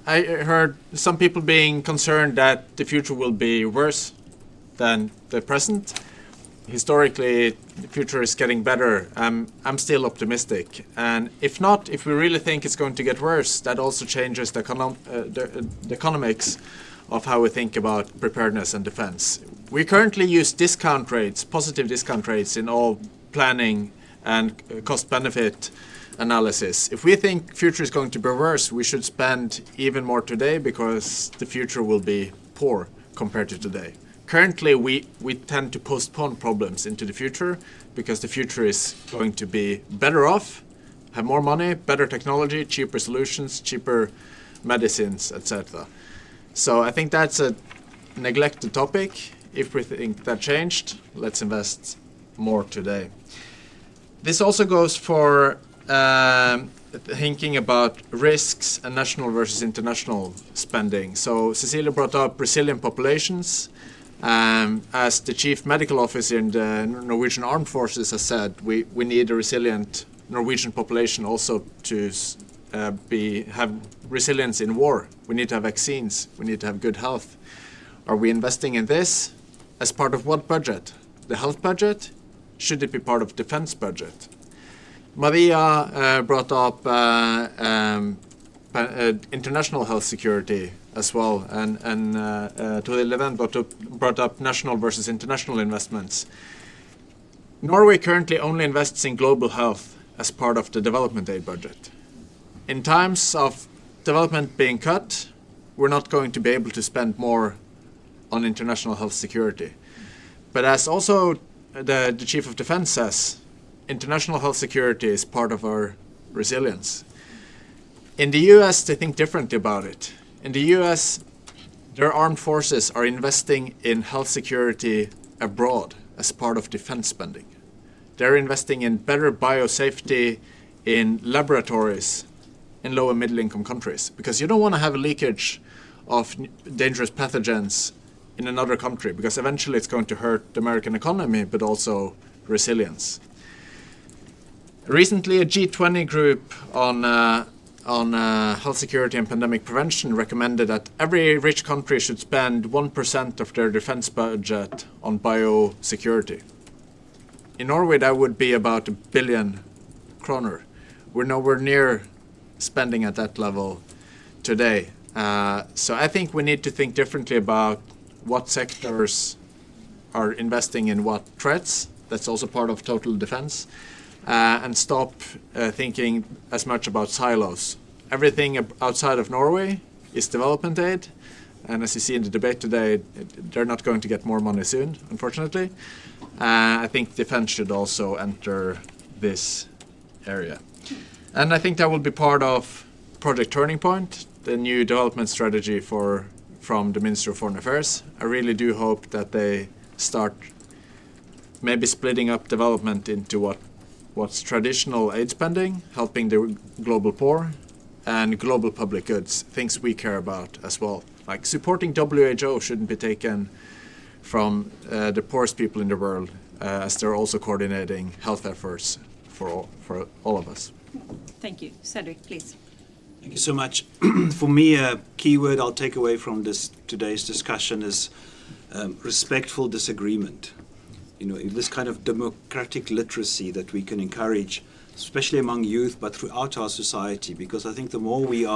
[SPEAKER 6] I heard some people being concerned that the future will be worse than the present. Historically, the future is getting better. I'm still optimistic. And if not, if we really think it's going to get worse, that also changes the economics of how we think about preparedness and defense. We currently use discount rates, positive discount rates in all planning and cost-benefit analysis. If we think future is going to be worse, we should spend even more today because the future will be poor compared to today. Currently, we tend to postpone problems into the future because the future is going to be better off, have more money, better technology, cheaper solutions, cheaper medicines, etc. So I think that's a neglected topic. If we think that changed, let's invest more today. This also goes for thinking about risks and national versus international spending. So Cecilia brought up resilient populations. As the chief medical officer in the Norwegian Armed Forces has said, we need a resilient Norwegian population also to have resilience in war. We need to have vaccines. We need to have good health. Are we investing in this as part of what budget? The health budget? Should it be part of defense budget? Maria brought up international health security as well, and Toril Leven brought up national versus international investments. Norway currently only invests in global health as part of the development aid budget. In times of development being cut, we're not going to be able to spend more on international health security. But as also the Chief of Defense says, international health security is part of our resilience. In the US, they think differently about it. In the US, their armed forces are investing in health security abroad as part of defense spending. They're investing in better biosafety in laboratories in low and middle income countries, because you don't want to have a leakage of dangerous pathogens in another country, because eventually it's going to hurt the American economy, but also resilience. Recently, a G20 group on health security and pandemic prevention recommended that every rich country should spend 1% of their defense budget on biosecurity. In Norway, that would be about 1 billion kroner. We're nowhere near spending at that level today. So I think we need to think differently about what sectors are investing in what threats. That's also part of total defense. And stop thinking as much about silos. Everything outside of Norway is development aid. And as you see in the debate today, they're not going to get more money soon, unfortunately. I think defense should also enter this area. And I think that will be part of Project Turning Point, the new development strategy from the Ministry of Foreign Affairs. I really do hope that they start maybe splitting up development into what's traditional aid spending, helping the global poor, and global public goods, things we care about as well. Like supporting WHO shouldn't be taken from the poorest people in the world, as they're also coordinating health efforts for all of us.
[SPEAKER 1] Thank you. Cedric, please.
[SPEAKER 12] Thank you so much. For me, a key word I'll take away from today's discussion is respectful disagreement. You know, this kind of democratic literacy that we can encourage, especially among youth, but throughout our society, because I think the more we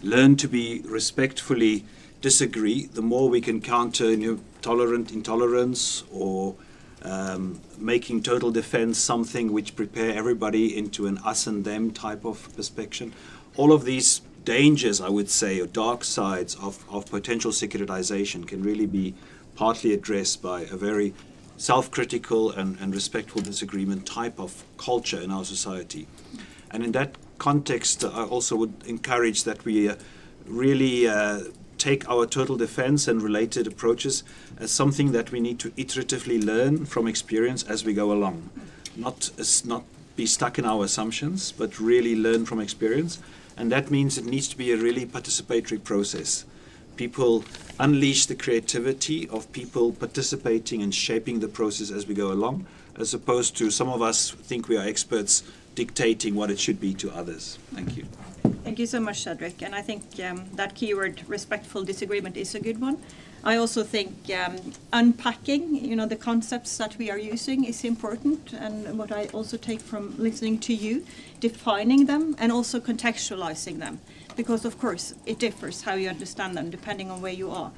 [SPEAKER 12] learn to be respectfully disagree, the more we can counter tolerant intolerance or making total defense something which prepare everybody into an us and them type of perspective. All of these dangers, I would say, or dark sides of potential securitization can really be partly addressed by a very self-critical and respectful disagreement type of culture in our society. And in that context, I also would encourage that we really take our total defense and related approaches as something that we need to iteratively learn from experience as we go along. Not be stuck in our assumptions, but really learn from experience. And that means it needs to be a really participatory process. People unleash the creativity of people participating and shaping the process as we go along, as opposed to some of us think we are experts dictating what it should be to others. Thank you.
[SPEAKER 1] Thank you so much, Cedric. And I think that keyword, respectful disagreement, is a good one. I also think unpacking, the concepts that we are using is important. And what I also take from listening to you, defining them and also contextualizing them. Because, of course, it differs how you understand them depending on where you are.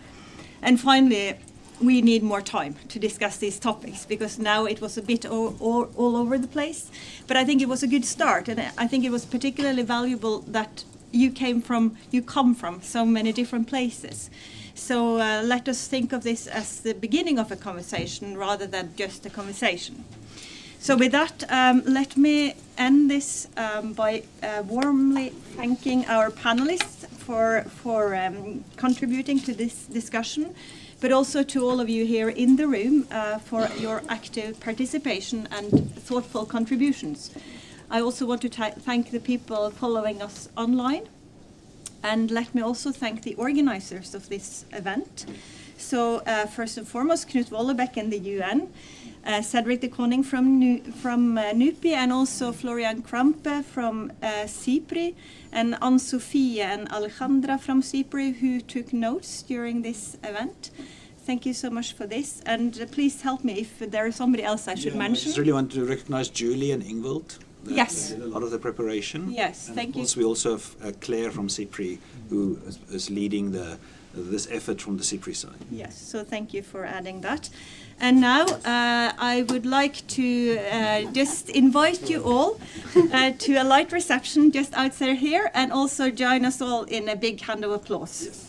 [SPEAKER 1] And finally, we need more time to discuss these topics because now it was a bit all over the place. But I think it was a good start, and I think it was particularly valuable that you come from so many different places. So let us think of this as the beginning of a conversation rather than just a conversation. So with that, let me end this by warmly thanking our panelists for contributing to this discussion, but also to all of you here in the room for your active participation and thoughtful contributions. I also want to thank the people following us online. And let me also thank the organizers of this event. So first and foremost, Knut Vollebæk in the UN, Cedric de Koning from NUPI, and also Florian Krampe from SIPRI, and Anne-Sophie and Alejandra from SIPRI who took notes during this event. Thank you so much for this. And please help me if there is somebody else I should mention.
[SPEAKER 12] I just really want to recognize Julie and Ingvild.
[SPEAKER 1] Yes.
[SPEAKER 12] Did a lot of the preparation.
[SPEAKER 1] Yes,
[SPEAKER 12] and
[SPEAKER 1] thank you.
[SPEAKER 12] Of course, we also have Claire from SIPRI, who is leading this effort from the SIPRI side.
[SPEAKER 1] Yes, so thank you for adding that. And now I would like to just invite you all to a light reception just outside here, and also join us all in a big hand of applause. Yes.